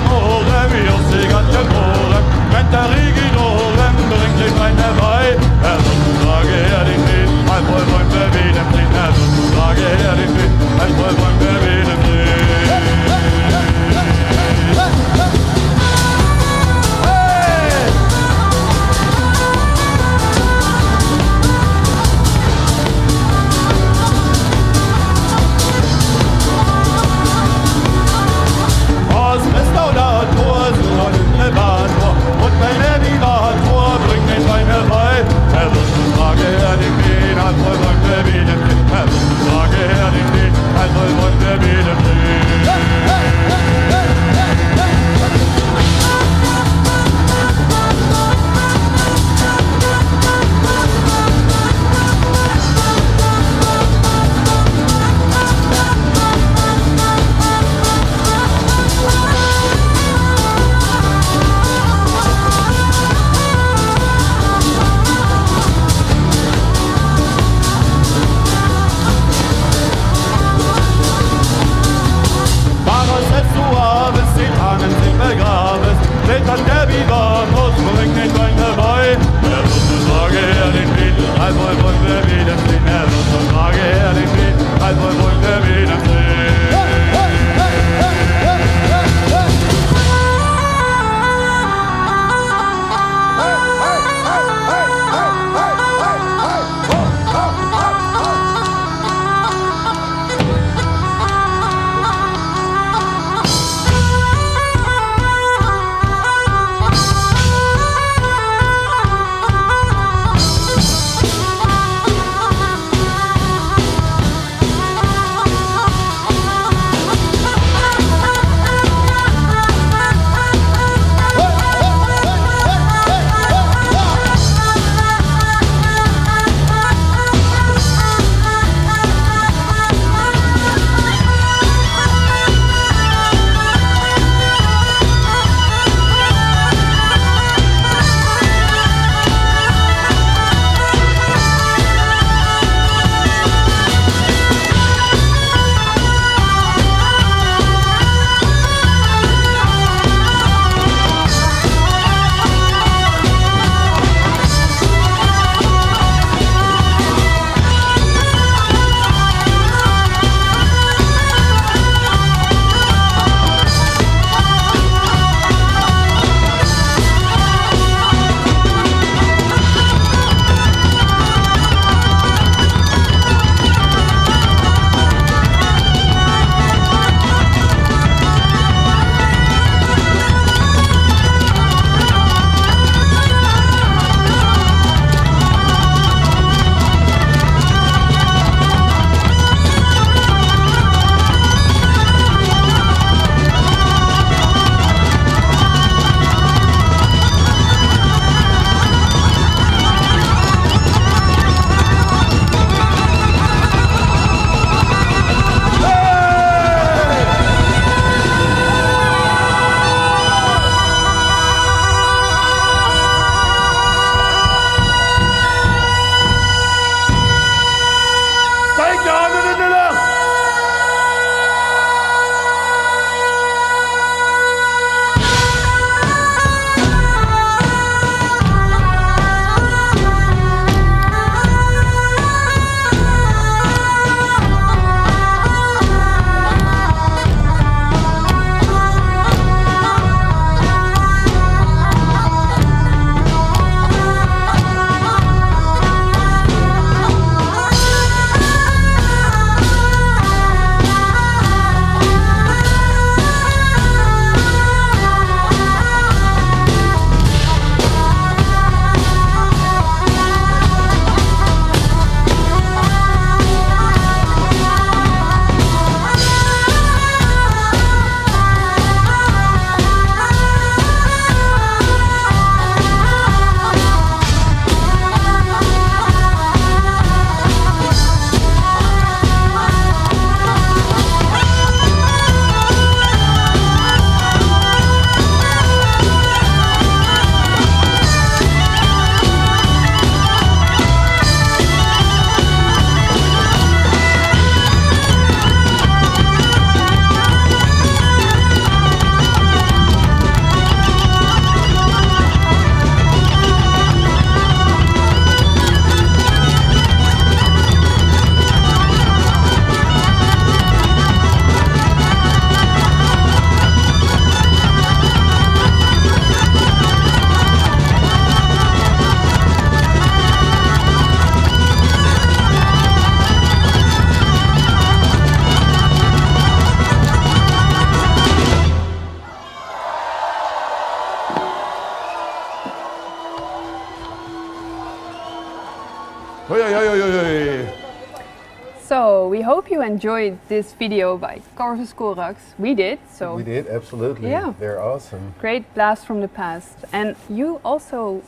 hope you enjoyed this video by Corvus Corax. We did, so... We did, absolutely. Yeah. They're awesome. Great blast from the past. And you also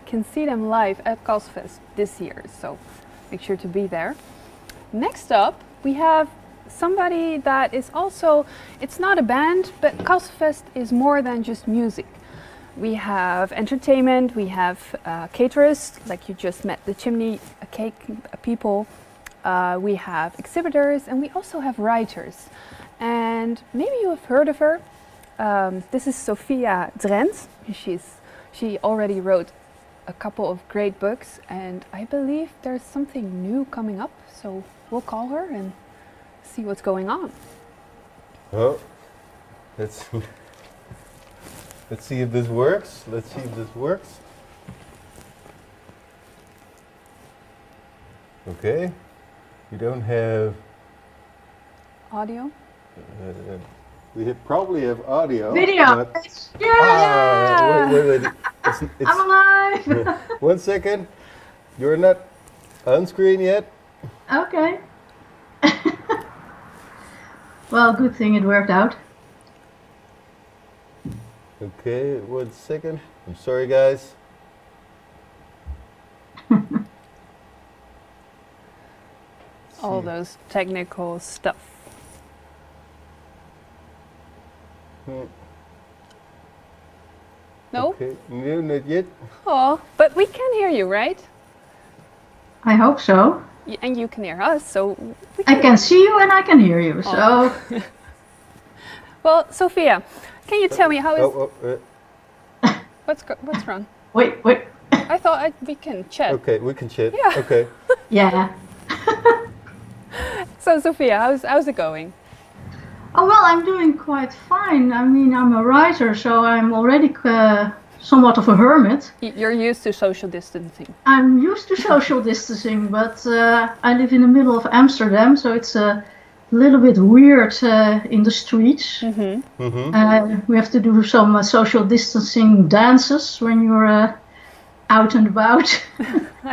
can see them live at Castlefest this year, so make sure to be there. Next up, we have somebody that is also... It's not a band, but Castlefest is more than just music. We have entertainment, we have caterers, like you just met the chimney cake people. We have exhibitors, and we also have writers. And maybe you have heard of her. This is Sophia Drent. She already wrote a couple of great books, and I believe there's something new coming up. So we'll call her and see what's going on. Oh, let's see if this works. Okay. We don't have audio. We probably have audio. Video. Yeah. Wait. I'm alive. 1 second. You're not on screen yet. Okay. Well, good thing it worked out. Okay, 1 second. I'm sorry, guys. All those technical stuff. No? Okay, no, not yet. Oh, but we can hear you, right? I hope so. And you can hear us, so... I can see you and I can hear you, so... Well, Sophia, can you tell me how is... What's wrong? Wait. I thought we can chat. Okay, we can chat. Yeah. Okay. Yeah. So, Sophia, how's it going? Oh, well, I'm doing quite fine. I mean, I'm a writer, so I'm already somewhat of a hermit. You're used to social distancing. I'm used to social distancing, but I live in the middle of Amsterdam, so it's a little bit weird in the streets. Mm-hmm. Mm-hmm. We have to do some social distancing dances when you're out and about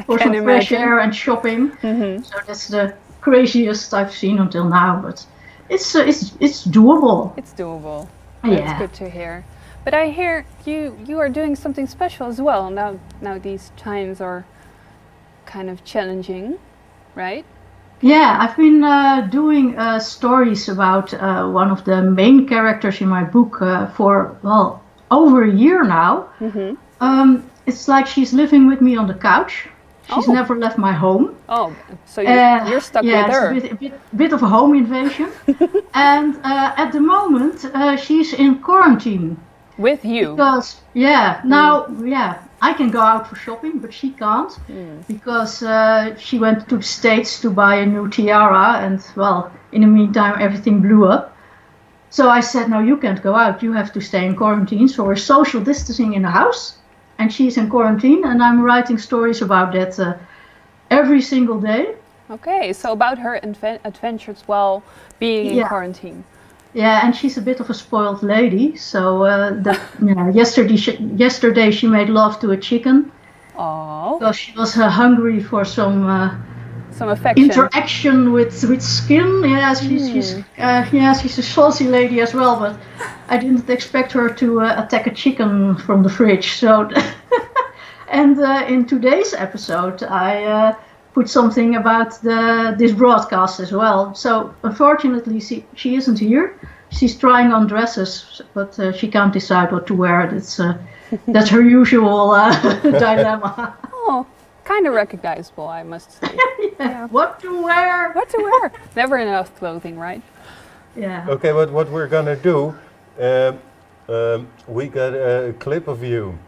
for some fresh air and shopping. Mm-hmm. So that's the craziest I've seen until now, but it's doable. It's doable. Yeah. That's good to hear. But I hear you are doing something special as well. Now these times are kind of challenging, right? Yeah, I've been doing stories about one of the main characters in my book for, well, over a year now. Mm-hmm. It's like she's living with me on the couch. She's never left my home. Oh, so you're stuck with her. Yeah, it's a bit of a home invasion. And at the moment, she's in quarantine. With you? Because, I can go out for shopping, but she can't. Because she went to the States to buy a new tiara. And, well, in the meantime, everything blew up. So I said, no, you can't go out. You have to stay in quarantine. So we're social distancing in the house. And she's in quarantine, and I'm writing stories about that every single day. Okay, so about her adventures while being in quarantine. Yeah, and she's a bit of a spoiled lady. So yesterday she made love to a chicken. Oh. Because she was hungry for some affection. Interaction with skin. Yeah, she's a saucy lady as well, but I didn't expect her to attack a chicken from the fridge. So, and in today's episode, I put something about this broadcast as well. So, unfortunately, she isn't here. She's trying on dresses, but she can't decide what to wear. That's her usual dilemma. Oh. Kind of recognizable, I must say. Yeah. What to wear? Never enough clothing, right? Yeah. Okay, but what we're gonna do, we got a clip of you.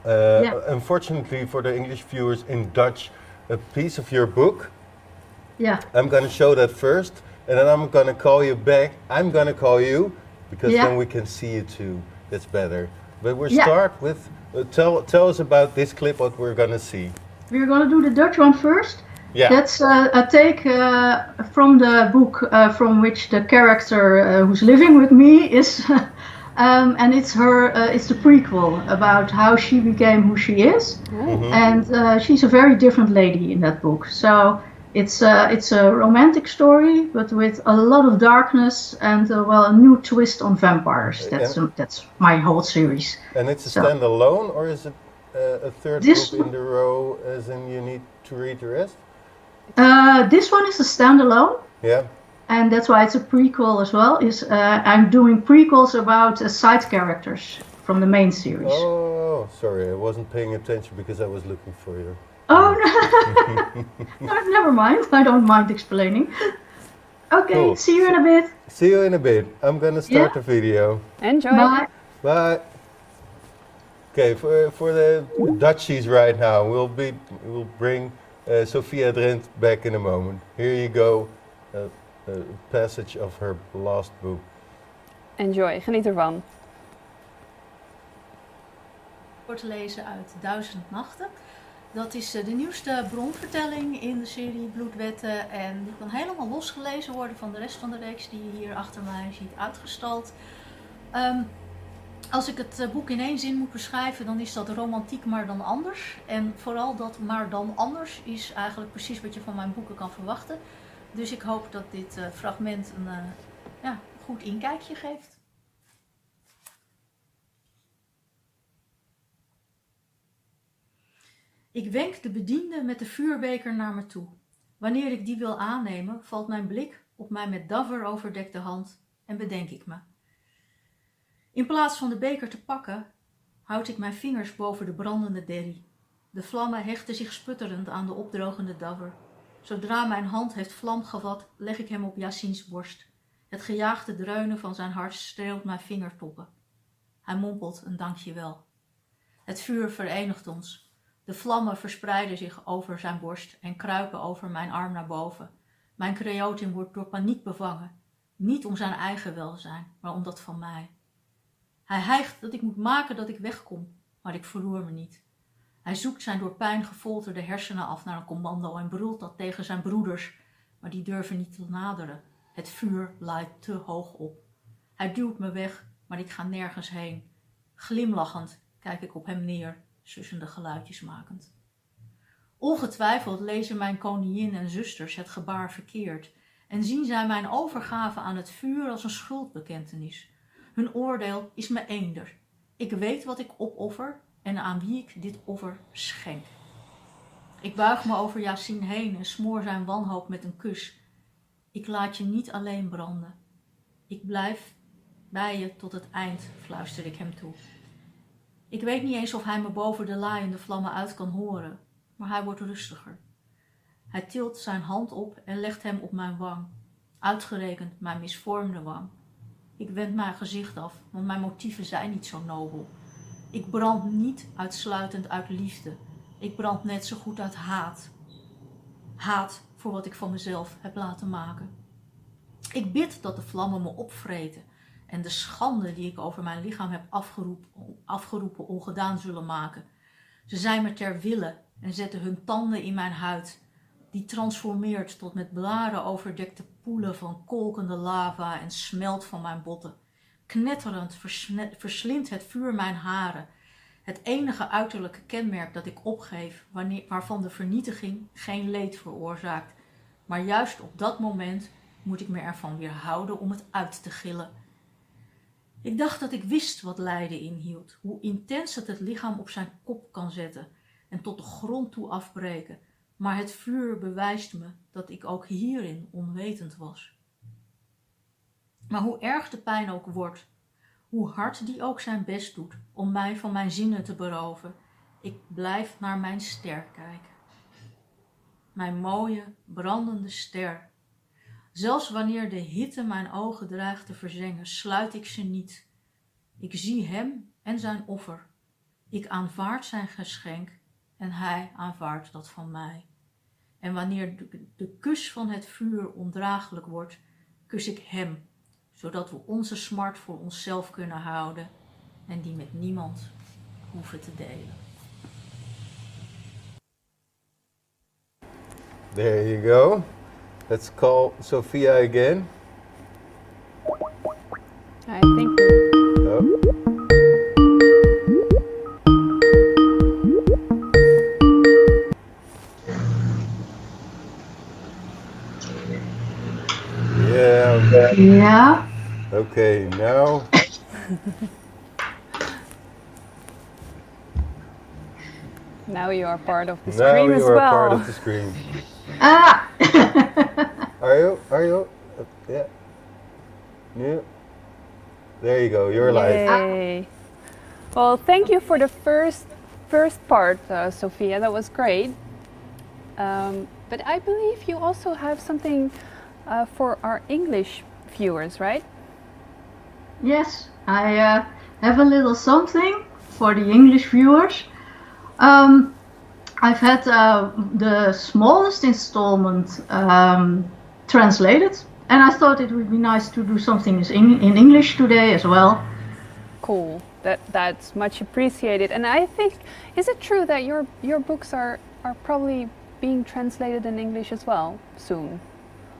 Unfortunately for the English viewers, in Dutch, a piece of your book. Yeah. I'm gonna show that first, and then I'm gonna call you back. I'm gonna call you, because then we can see you too. That's better. But we'll start with, tell us about this clip, what we're gonna see. We're going to do the Dutch one first. Yeah. That's a take from the book from which the character who's living with me is, and it's the prequel about how she became who she is, and she's a very different lady in that book. So It's a romantic story, but with a lot of darkness and a new twist on vampires. That's my whole series. And it's a standalone, or is it a third book in the row, as in you need to read the rest? This one is a standalone. Yeah. And that's why it's a prequel as well. I'm doing prequels about side characters from the main series. Oh, sorry, I wasn't paying attention because I was looking for you. Oh, no. No, never mind. I don't mind explaining. Okay, cool. See you in a bit. See you in a bit. I'm gonna start the video. Enjoy. Bye. Bye. Okay, for the Dutchies right now, we'll bring Sophia Drent back in a moment. Here you go. A passage of her last book. Enjoy, geniet ervan. Voor te lezen uit 1000 Nachten. Dat is de nieuwste bronvertelling in de serie Bloedwetten en die kan helemaal losgelezen worden van de rest van de reeks die je hier achter mij ziet uitgestald. Als ik het boek in één zin moet beschrijven, dan is dat romantiek maar dan anders. En vooral dat maar dan anders is eigenlijk precies wat je van mijn boeken kan verwachten. Dus ik hoop dat dit fragment een goed inkijkje geeft. Ik wenk de bediende met de vuurbeker naar me toe. Wanneer ik die wil aannemen, valt mijn blik op mijn met daffer overdekte hand en bedenk ik me. In plaats van de beker te pakken, houd ik mijn vingers boven de brandende derrie. De vlammen hechten zich sputterend aan de opdrogende daffer. Zodra mijn hand heeft vlam gevat, leg ik hem op Yassines borst. Het gejaagde dreunen van zijn hart streelt mijn vingertoppen. Hij mompelt een dankjewel. Het vuur verenigt ons. De vlammen verspreiden zich over zijn borst en kruipen over mijn arm naar boven. Mijn creotin wordt door paniek bevangen. Niet om zijn eigen welzijn, maar om dat van mij. Hij hijgt dat ik moet maken dat ik wegkom, maar ik verroer me niet. Hij zoekt zijn door pijn gefolterde hersenen af naar een commando en brult dat tegen zijn broeders, maar die durven niet te naderen. Het vuur laait te hoog op. Hij duwt me weg, maar ik ga nergens heen. Glimlachend kijk ik op hem neer, sussende geluidjes makend. Ongetwijfeld lezen mijn koningin en zusters het gebaar verkeerd en zien zij mijn overgave aan het vuur als een schuldbekentenis. Hun oordeel is me eender. Ik weet wat ik opoffer en aan wie ik dit offer schenk. Ik buig me over Yassine heen en smoor zijn wanhoop met een kus. Ik laat je niet alleen branden. Ik blijf bij je tot het eind, fluister ik hem toe. Ik weet niet eens of hij me boven de laaiende vlammen uit kan horen, maar hij wordt rustiger. Hij tilt zijn hand op en legt hem op mijn wang, uitgerekend mijn misvormde wang. Ik wend mijn gezicht af, want mijn motieven zijn niet zo nobel. Ik brand niet uitsluitend uit liefde. Ik brand net zo goed uit haat. Haat voor wat ik van mezelf heb laten maken. Ik bid dat de vlammen me opvreten en de schande die ik over mijn lichaam heb afgeroepen ongedaan zullen maken. Ze zijn me ter wille en zetten hun tanden in mijn huid, die transformeert tot met blaren overdekte poelen van kolkende lava en smelt van mijn botten. Knetterend verslindt het vuur mijn haren, het enige uiterlijke kenmerk dat ik opgeef, waarvan de vernietiging geen leed veroorzaakt. Maar juist op dat moment moet ik me ervan weerhouden om het uit te gillen. Ik dacht dat ik wist wat lijden inhield, hoe intens het lichaam op zijn kop kan zetten en tot de grond toe afbreken. Maar het vuur bewijst me dat ik ook hierin onwetend was. Maar hoe erg de pijn ook wordt, hoe hard die ook zijn best doet om mij van mijn zinnen te beroven, ik blijf naar mijn ster kijken. Mijn mooie, brandende ster. Zelfs wanneer de hitte mijn ogen dreigt te verzengen, sluit ik ze niet. Ik zie hem en zijn offer. Ik aanvaard zijn geschenk en hij aanvaardt dat van mij. En wanneer de kus van het vuur ondraaglijk wordt, kus ik hem, zodat we onze smart voor onszelf kunnen houden en die met niemand hoeven te delen. There you go. Let's call Sophia again. I think. Oh. Yeah. Okay, now. Now you are part of the Now stream you as are well. part of the stream. Ah! Are you? Yeah. Yeah. There you go. You're live. Yay. Well, thank you for the first part, Sophia. That was great. But I believe you also have something for our English viewers, right? Yes, I have a little something for the English viewers. I've had the smallest installment translated, and I thought it would be nice to do something in English today as well. Cool. That's much appreciated. And I think, is it true that your books are probably being translated in English as well soon?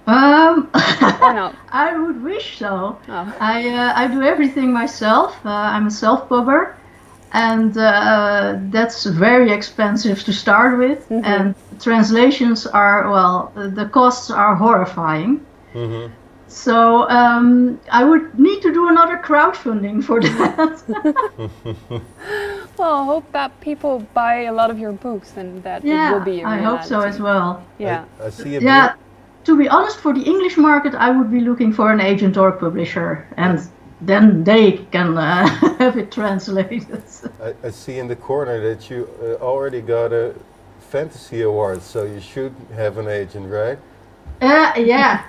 Or not? I would wish so. Oh. I do everything myself. I'm a self-pubber, and that's very expensive to start with. Mm-hmm. And translations are, well, the costs are horrifying. Mm-hmm. So I would need to do another crowdfunding for that. Well, I hope that people buy a lot of your books and that it will be a reality. I hope so as well. Yeah. I see a Yeah. To be honest, for the English market, I would be looking for an agent or a publisher, and then they can have it translated. I see in the corner that you already got a fantasy award, so you should have an agent, right? Yeah.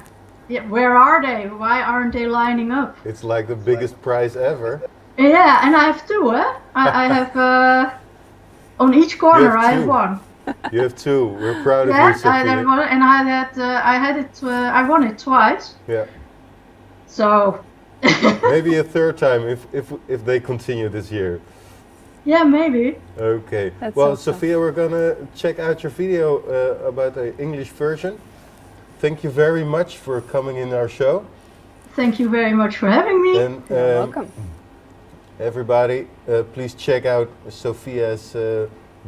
Where are they? Why aren't they lining up? It's like the biggest prize ever. Yeah, and I have two, I have, on each corner I have one. You have two. We're proud of you, Yes, I Sophia. had one, and I won it twice. Yeah. So. Maybe a third time if they continue this year. Yeah, maybe. Okay. That's well, awesome. Sophia, we're gonna check out your video about the English version. Thank you very much for coming in our show. Thank you very much for having me. And You're welcome. everybody, please check out Sophia's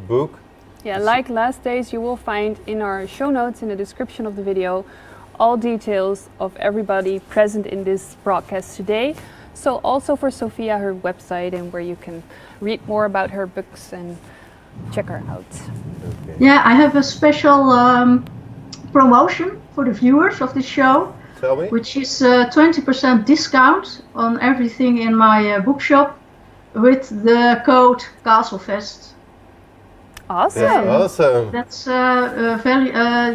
book. Yeah, like last days, you will find in our show notes in the description of the video all details of everybody present in this broadcast today. So also for Sophia, her website, and where you can read more about her books and check her out. Okay. Yeah, I have a special promotion for the viewers of the show. Tell me. Which is 20% discount on everything in my bookshop with the code Castlefest. Awesome. That's awesome. That's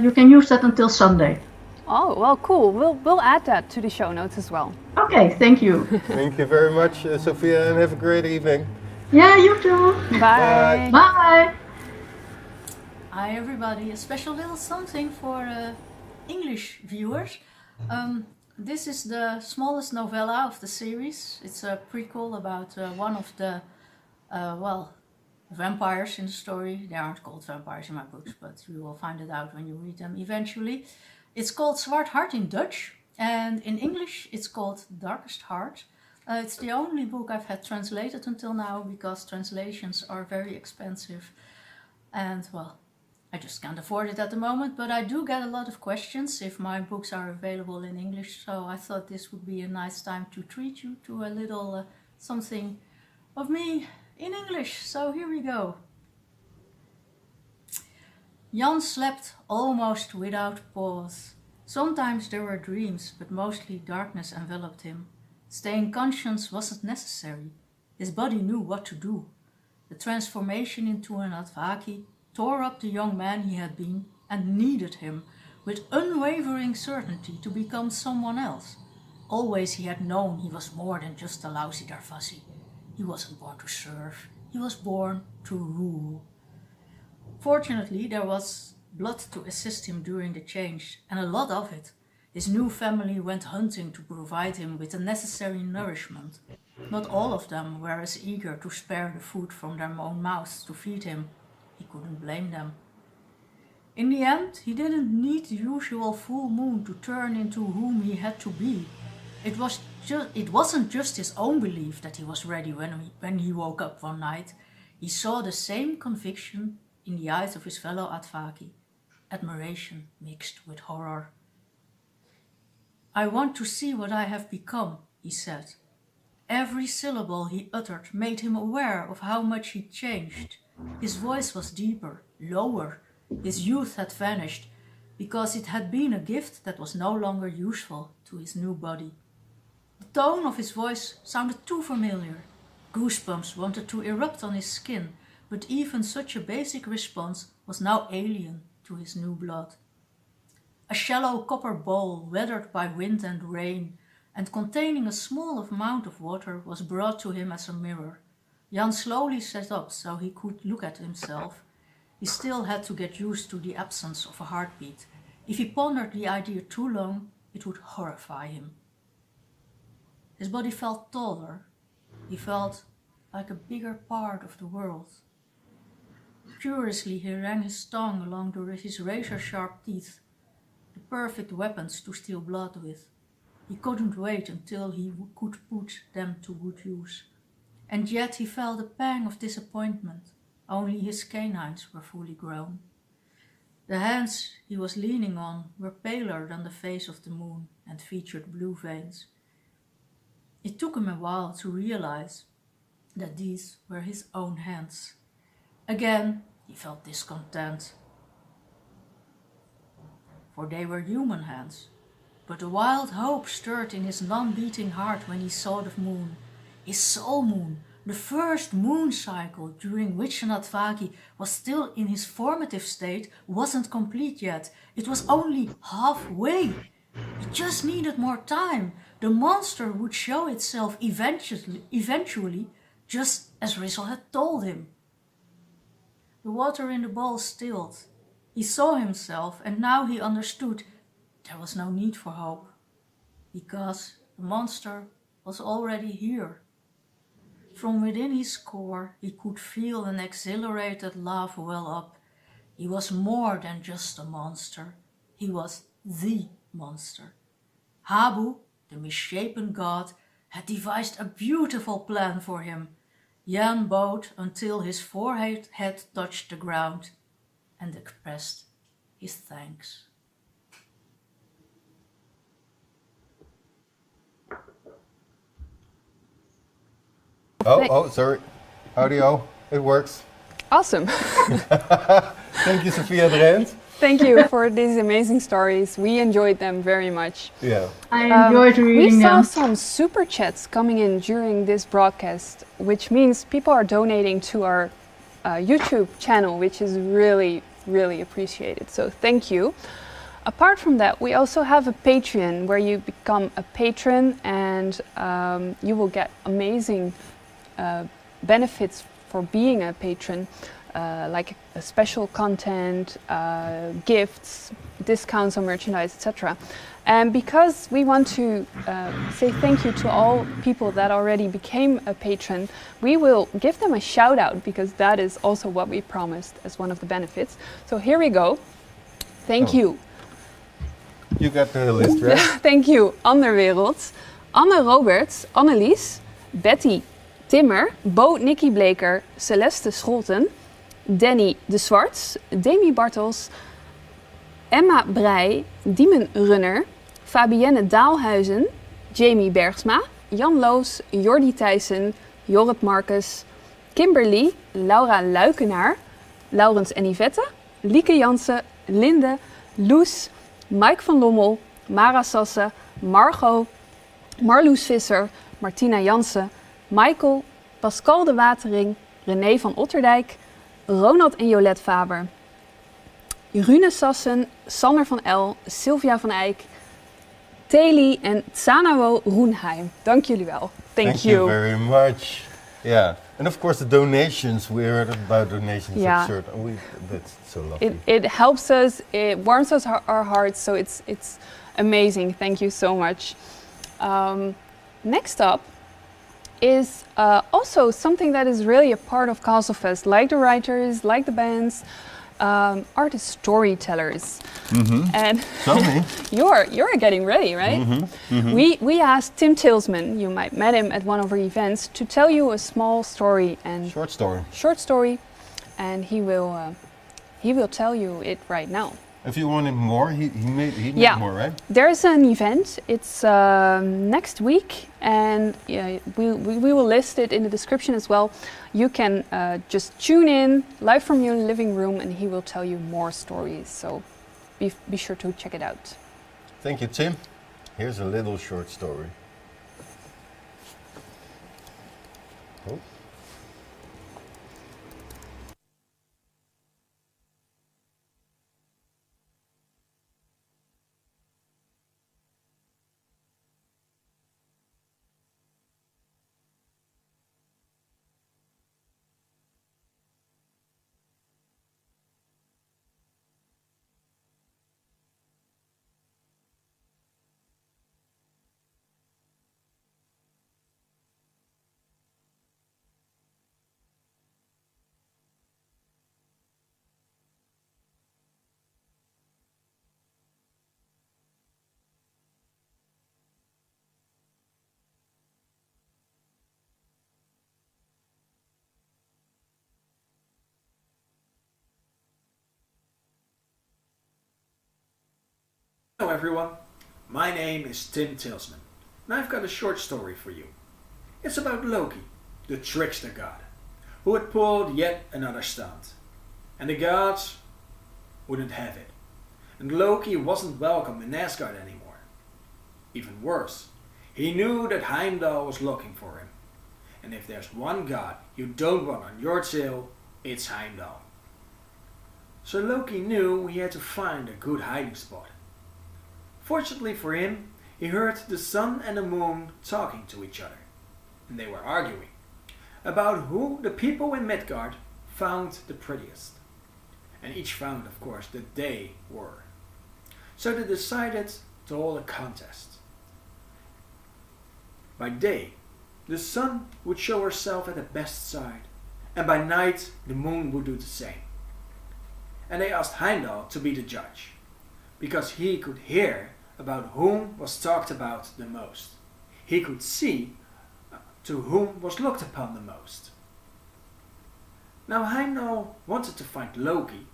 you can use that until Sunday. Oh, well, cool. We'll add that to the show notes as well. Okay, thank you. Thank you very much, Sophia, and have a great evening. Yeah, you too. Bye. Bye. Hi everybody, a special little something for English viewers. This is the smallest novella of the series. It's a prequel about one of the, vampires in the story. They aren't called vampires in my books, but you will find it out when you read them eventually. It's called Zwart Hart in Dutch, and in English it's called Darkest Heart. It's the only book I've had translated until now, because translations are very expensive. And, well, I just can't afford it at the moment, but I do get a lot of questions if my books are available in English, so I thought this would be a nice time to treat you to a little something of me in English. So here we go. Jan slept almost without pause. Sometimes there were dreams, but mostly darkness enveloped him. Staying conscious wasn't necessary. His body knew what to do. The transformation into an Advaki tore up the young man he had been and needed him with unwavering certainty to become someone else. Always he had known he was more than just a lousy Darvasi. He wasn't born to serve, he was born to rule. Fortunately, there was blood to assist him during the change, and a lot of it. His new family went hunting to provide him with the necessary nourishment. Not all of them were as eager to spare the food from their own mouths to feed him. He couldn't blame them. In the end, he didn't need the usual full moon to turn into whom he had to be. It wasn't just his own belief that he was ready when he woke up one night. He saw the same conviction in the eyes of his fellow Advaki, admiration mixed with horror. I want to see what I have become, he said. Every syllable he uttered made him aware of how much he'd changed. His voice was deeper, lower. His youth had vanished, because it had been a gift that was no longer useful to his new body. The tone of his voice sounded too familiar. Goosebumps wanted to erupt on his skin, but even such a basic response was now alien to his new blood. A shallow copper bowl, weathered by wind and rain, and containing a small amount of water, was brought to him as a mirror. Jan slowly sat up so he could look at himself. He still had to get used to the absence of a heartbeat. If he pondered the idea too long, it would horrify him. His body felt taller. He felt like a bigger part of the world. Curiously, he ran his tongue along his razor-sharp teeth, the perfect weapons to steal blood with. He couldn't wait until he could put them to good use. And yet he felt a pang of disappointment. Only his canines were fully grown. The hands he was leaning on were paler than the face of the moon and featured blue veins. It took him a while to realize that these were his own hands. Again, he felt discontent, for they were human hands. But a wild hope stirred in his non-beating heart when he saw the moon. His soul moon, the first moon cycle during which Natvagi was still in his formative state, wasn't complete yet. It was only halfway. It just needed more time. The monster would show itself eventually, just as Rizzle had told him. The water in the bowl stilled. He saw himself, and now he understood there was no need for hope, because the monster was already here. From within his core, he could feel an exhilarated laugh well up. He was more than just a monster. He was the monster. Habu, the misshapen god, had devised a beautiful plan for him. Jan bowed until his forehead had touched the ground and expressed his thanks. Oh, sorry. Audio, it works. Awesome. Thank you, Sophia Drent. Thank you for these amazing stories. We enjoyed them very much. Yeah. I enjoyed reading them. We saw some super chats coming in during this broadcast, which means people are donating to our YouTube channel, which is really, really appreciated. So thank you. Apart from that, we also have a Patreon where you become a patron and you will get amazing benefits for being a patron, like special content, gifts, discounts on merchandise, etc. And because we want to say thank you to all people that already became a patron, we will give them a shout out, because that is also what we promised as one of the benefits. So here we go. Thank you. You got the list, right? Thank you. Anderwereld, Anne Roberts, Annelies, Betty, Timmer, Bo Nicky Bleker, Celeste Scholten, Danny de Zwarts, Demi Bartels, Emma Breij, Diemen Runner, Fabienne Daalhuizen, Jamie Bergsma, Jan Loos, Jordi Thijssen, Jorrit Marcus, Kimberly, Laura Luikenaar, Laurens en Yvette, Lieke Jansen, Linde, Loes, Mike van Lommel, Mara Sasse, Margot, Marloes Visser, Martina Jansen, Michael, Pascal de Watering, René van Otterdijk, Ronald en Jolette Faber, Rune Sassen, Sander van El, Sylvia van Eyck, Teli en Tsanawo Roenheim. Dank jullie wel. Thank you very much. Yeah, and of course the donations. We heard about donations. Yeah. Absurd. That's so lovely. It helps us. It warms us our hearts. So it's amazing. Thank you so much. Next up is also something that is really a part of Castlefest, like the writers, like the bands, are the storytellers. Mm-hmm. And Tell me. you're getting ready, right? Mm-hmm. Mm-hmm. We asked Tim Tilsman, you might met him at one of our events, to tell you a small story and short story, and he will tell you it right now. If you wanted more, he made more, right? There's an event. It's next week, and we will list it in the description as well. You can just tune in live from your living room, and he will tell you more stories. So be sure to check it out. Thank you, Tim. Here's a little short story. Oh. Hello everyone, my name is Tim Tilsman, and I've got a short story for you. It's about Loki, the trickster god, who had pulled yet another stunt. And the gods wouldn't have it. And Loki wasn't welcome in Asgard anymore. Even worse, he knew that Heimdall was looking for him. And if there's one god you don't want on your tail, it's Heimdall. So Loki knew he had to find a good hiding spot. Fortunately for him, he heard the sun and the moon talking to each other, and they were arguing about who the people in Midgard found the prettiest. And each found, of course, that they were. So they decided to hold a contest. By day, the sun would show herself at the best side, and by night the moon would do the same. And they asked Heimdall to be the judge, because he could hear about whom was talked about the most. He could see to whom was looked upon the most. Now Heimdall wanted to find Loki,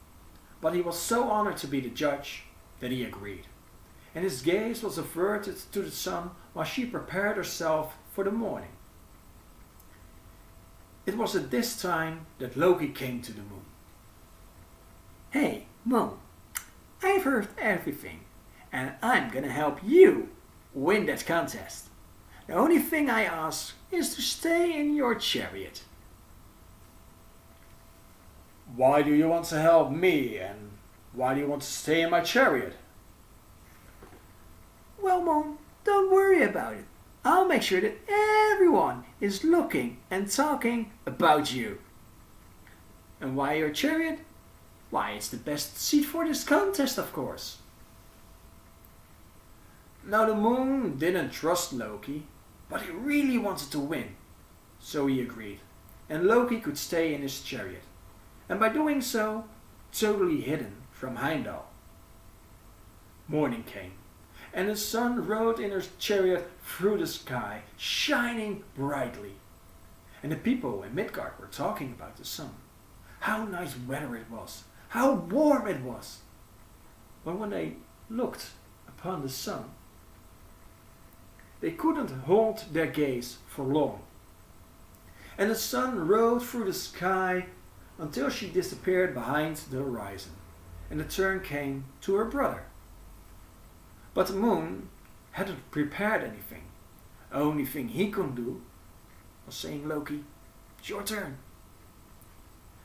but he was so honored to be the judge that he agreed. And his gaze was averted to the sun while she prepared herself for the morning. It was at this time that Loki came to the moon. Hey, Moon, I've heard everything, and I'm gonna help you win that contest. The only thing I ask is to stay in your chariot. Why do you want to help me, and why do you want to stay in my chariot? Well, Moon, don't worry about it. I'll make sure that everyone is looking and talking about you. And why your chariot? Why, it's the best seat for this contest, of course. Now the moon didn't trust Loki, but he really wanted to win. So he agreed, and Loki could stay in his chariot, and by doing so, totally hidden from Heimdall. Morning came, and the sun rode in her chariot through the sky, shining brightly. And the people in Midgard were talking about the sun. How nice weather it was, how warm it was. But when they looked upon the sun, they couldn't hold their gaze for long. And the sun rode through the sky until she disappeared behind the horizon, and the turn came to her brother. But the moon hadn't prepared anything. The only thing he could do was saying, Loki, it's your turn.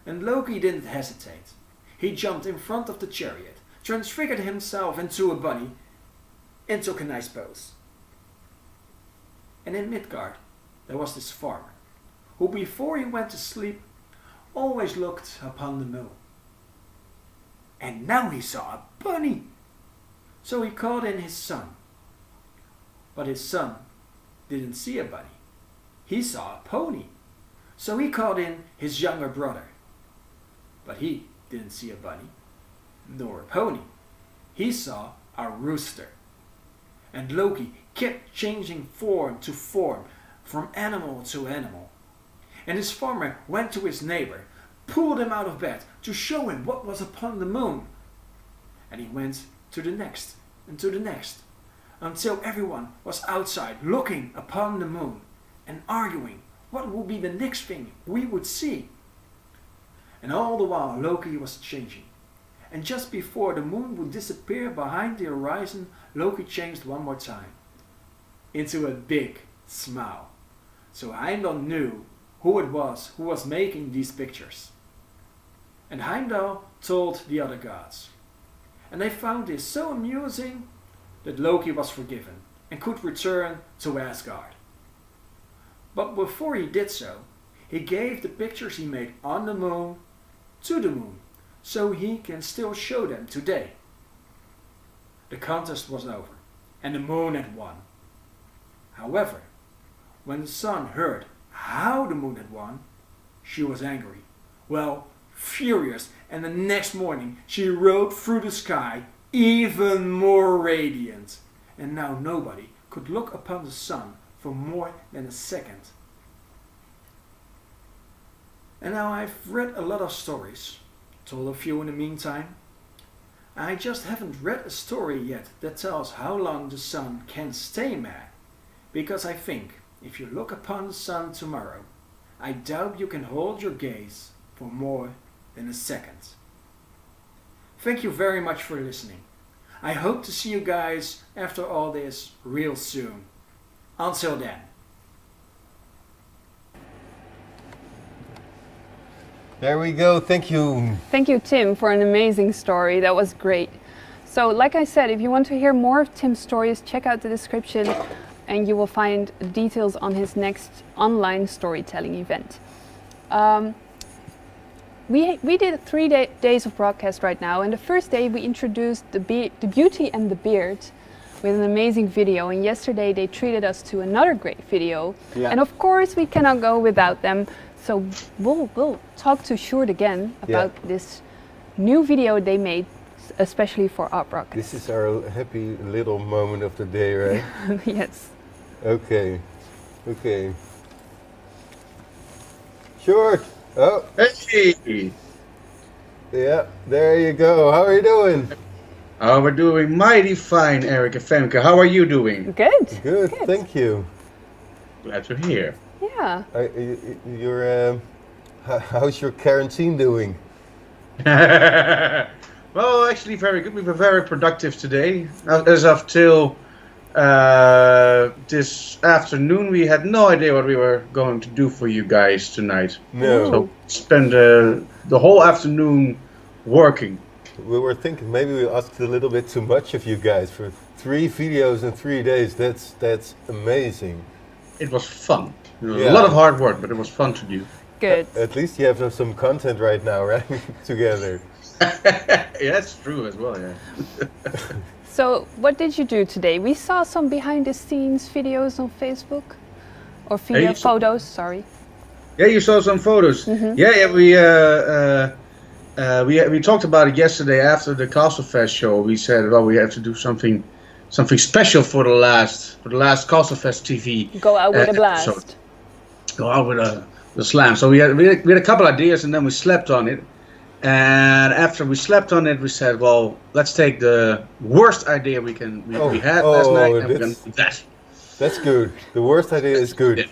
And Loki didn't hesitate. He jumped in front of the chariot, transfigured himself into a bunny, and took a nice pose. And in Midgard there was this farmer, who before he went to sleep always looked upon the moon. And now he saw a bunny. So he called in his son. But his son didn't see a bunny. He saw a pony. So he called in his younger brother. But he didn't see a bunny, nor a pony. He saw a rooster. And Loki kept changing form to form, from animal to animal. And his farmer went to his neighbor, pulled him out of bed to show him what was upon the moon. And he went to the next and to the next, until everyone was outside looking upon the moon and arguing what would be the next thing we would see. And all the while Loki was changing. And just before the moon would disappear behind the horizon, Loki changed one more time into a big smile. So Heimdall knew who it was who was making these pictures. And Heimdall told the other gods. And they found this so amusing that Loki was forgiven and could return to Asgard. But before he did so, he gave the pictures he made on the moon to the moon, so he can still show them today. The contest was over, and the moon had won. However, when the sun heard how the moon had won, she was angry. Well, furious, and the next morning she rode through the sky even more radiant. And now nobody could look upon the sun for more than a second. And now I've read a lot of stories, told a few in the meantime. I just haven't read a story yet that tells how long the sun can stay mad. Because I think if you look upon the sun tomorrow, I doubt you can hold your gaze for more than a second. Thank you very much for listening. I hope to see you guys after all this real soon. Until then. There we go. Thank you. Thank you, Tim, for an amazing story. That was great. So, like I said, if you want to hear more of Tim's stories, check out the description and you will find details on his next online storytelling event. We did 3 days of broadcast right now, and the first day we introduced the Beauty and the Beard with an amazing video, and yesterday they treated us to another great video. Yeah. And of course we cannot go without them, so we'll talk to Sjoerd again about this new video they made especially for our broadcast. This is our happy little moment of the day, right? Yes. Okay. Sjoerd! Oh! Hey! Yeah, there you go. How are you doing? Oh, we're doing mighty fine, Eric and Femke. How are you doing? Good. Good, thank you. Glad to hear. Yeah. How's your quarantine doing? Well, actually very good. We were very productive today. As of till this afternoon, we had no idea what we were going to do for you guys tonight. No. So spent the whole afternoon working. We were thinking maybe we asked a little bit too much of you guys for 3 videos in 3 days. That's amazing. It was fun. It was a lot of hard work, but it was fun to do. Good. At least you have some content right now, right? Together. Yeah, that's true as well, yeah. So, what did you do today? We saw some behind the scenes videos on Facebook. Or photos, sorry. Yeah, you saw some photos. Mm-hmm. We talked about it yesterday after the Castlefest show. We said, well, we have to do something special for the last Castlefest TV. Go out with a blast. Episode. Go out with a slam. So we had a couple ideas, and then we slept on it. And after we slept on it, we said, well, let's take the worst idea we had last night, and we're gonna do that. That's good. The worst idea is good. Yeah.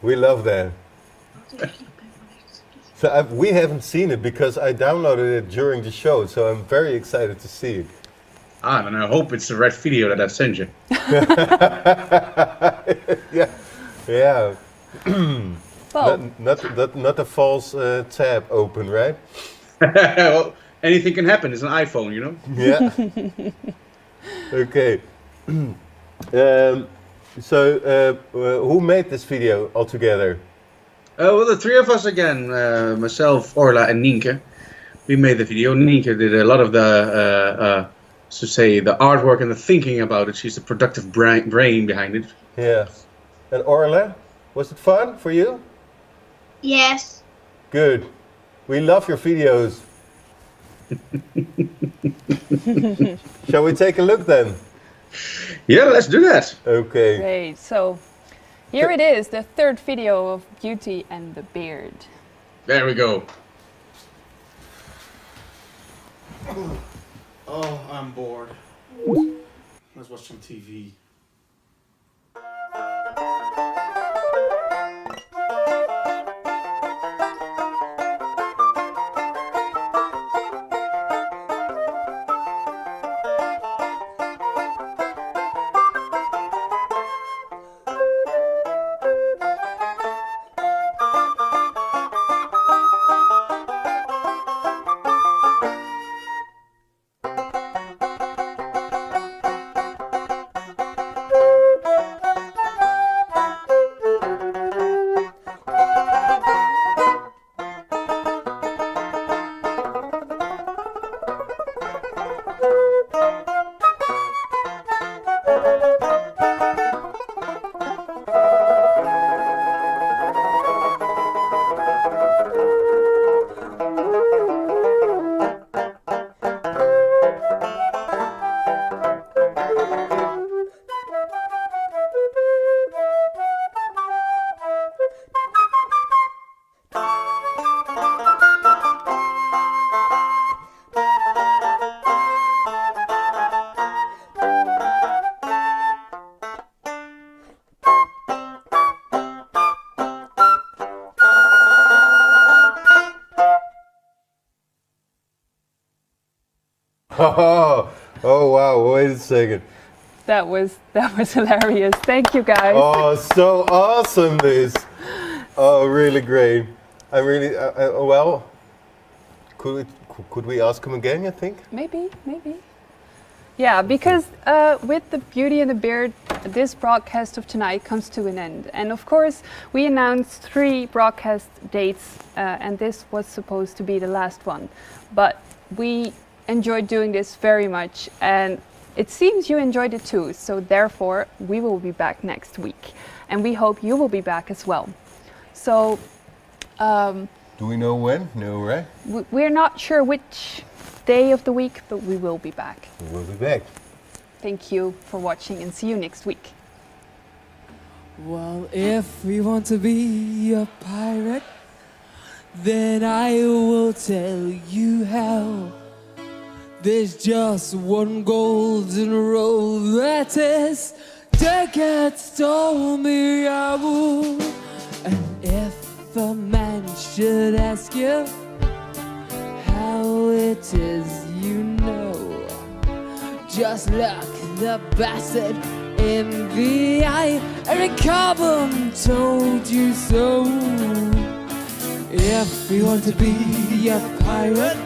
We love that. So we haven't seen it because I downloaded it during the show, so I'm very excited to see it. And I hope it's the right video that I sent you. Yeah. Well, not a false tab open, right? Well, anything can happen. It's an iPhone, you know. Yeah. Okay. So who made this video altogether? Well, the 3 of us again, myself, Orla, and Nienke. We made the video. Nienke did a lot of the artwork and the thinking about it. She's the productive brain behind it. Yeah. And Orla, was it fun for you? Yes. Good. We love your videos. Shall we take a look then? Yeah, let's do that. Okay. Great. So here it is, the 3rd video of Beauty and the Beard. There we go. Oh, I'm bored. Let's watch some TV. Oh wow, wait a second. That was hilarious. Thank you guys. Oh, so awesome this. Oh, really great. I really, well, could we ask him again, you think? Maybe. Yeah, because with the Beauty and the Beard, this broadcast of tonight comes to an end. And of course, we announced 3 broadcast dates, and this was supposed to be the last one. But we enjoyed doing this very much, and it seems you enjoyed it too. So therefore, we will be back next week. And we hope you will be back as well. So... do we know when? No, right? We're not sure which day of the week, but we will be back. We will be back. Thank you for watching and see you next week. Well, if we want to be a pirate, then I will tell you how. There's just one golden rule, that is to get stormy hour. And if a man should ask you how it is, you know, just look the bastard in the eye and Cobham told you so. If you want to be a pirate,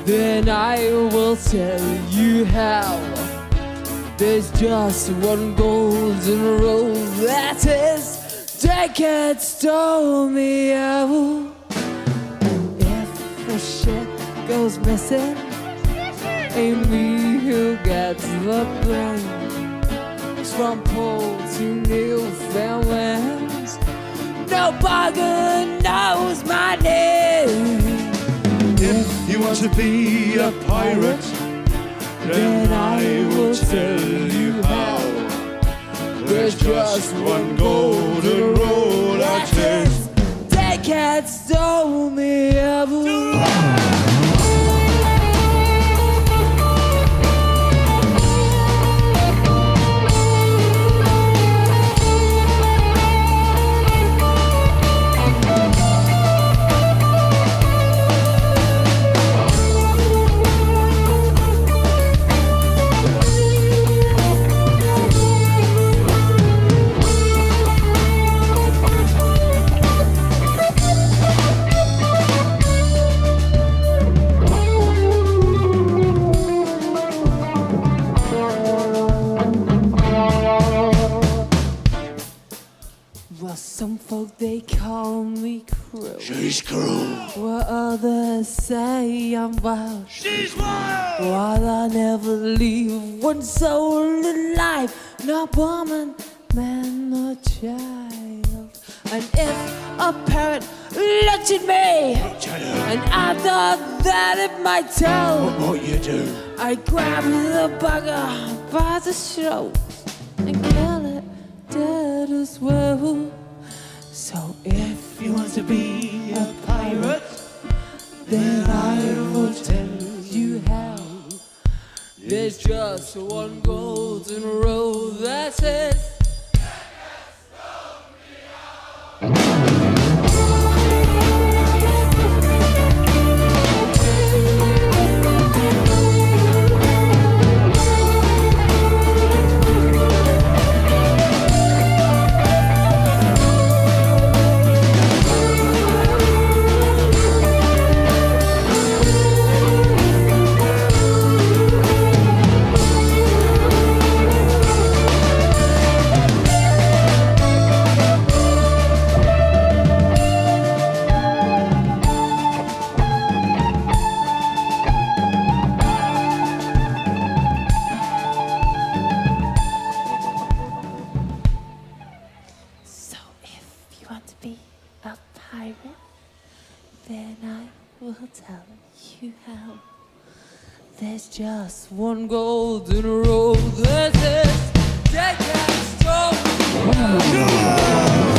then I will tell you how. There's just one golden rule, that is take it stormy hour. If a ship goes missing, ain't me who gets the blame. From Pole to Newfoundland, no bugger knows my name. If you want to be a pirate, then I will tell you how. There's just one golden rule, that is take it stormy hour. Some folk they call me cruel. She's cruel. While others say I'm wild. She's wild. While I never leave one soul alive, not woman, man, or child. And if a parrot looked at me, and I thought that it might tell, what you do? I'd grab the bugger by the throat and kill it dead as well. So if you want to be a pirate, then I will tell you how. There's just one golden road, that's it. Then I will tell you how. There's just one golden road, that's it. Take that stone.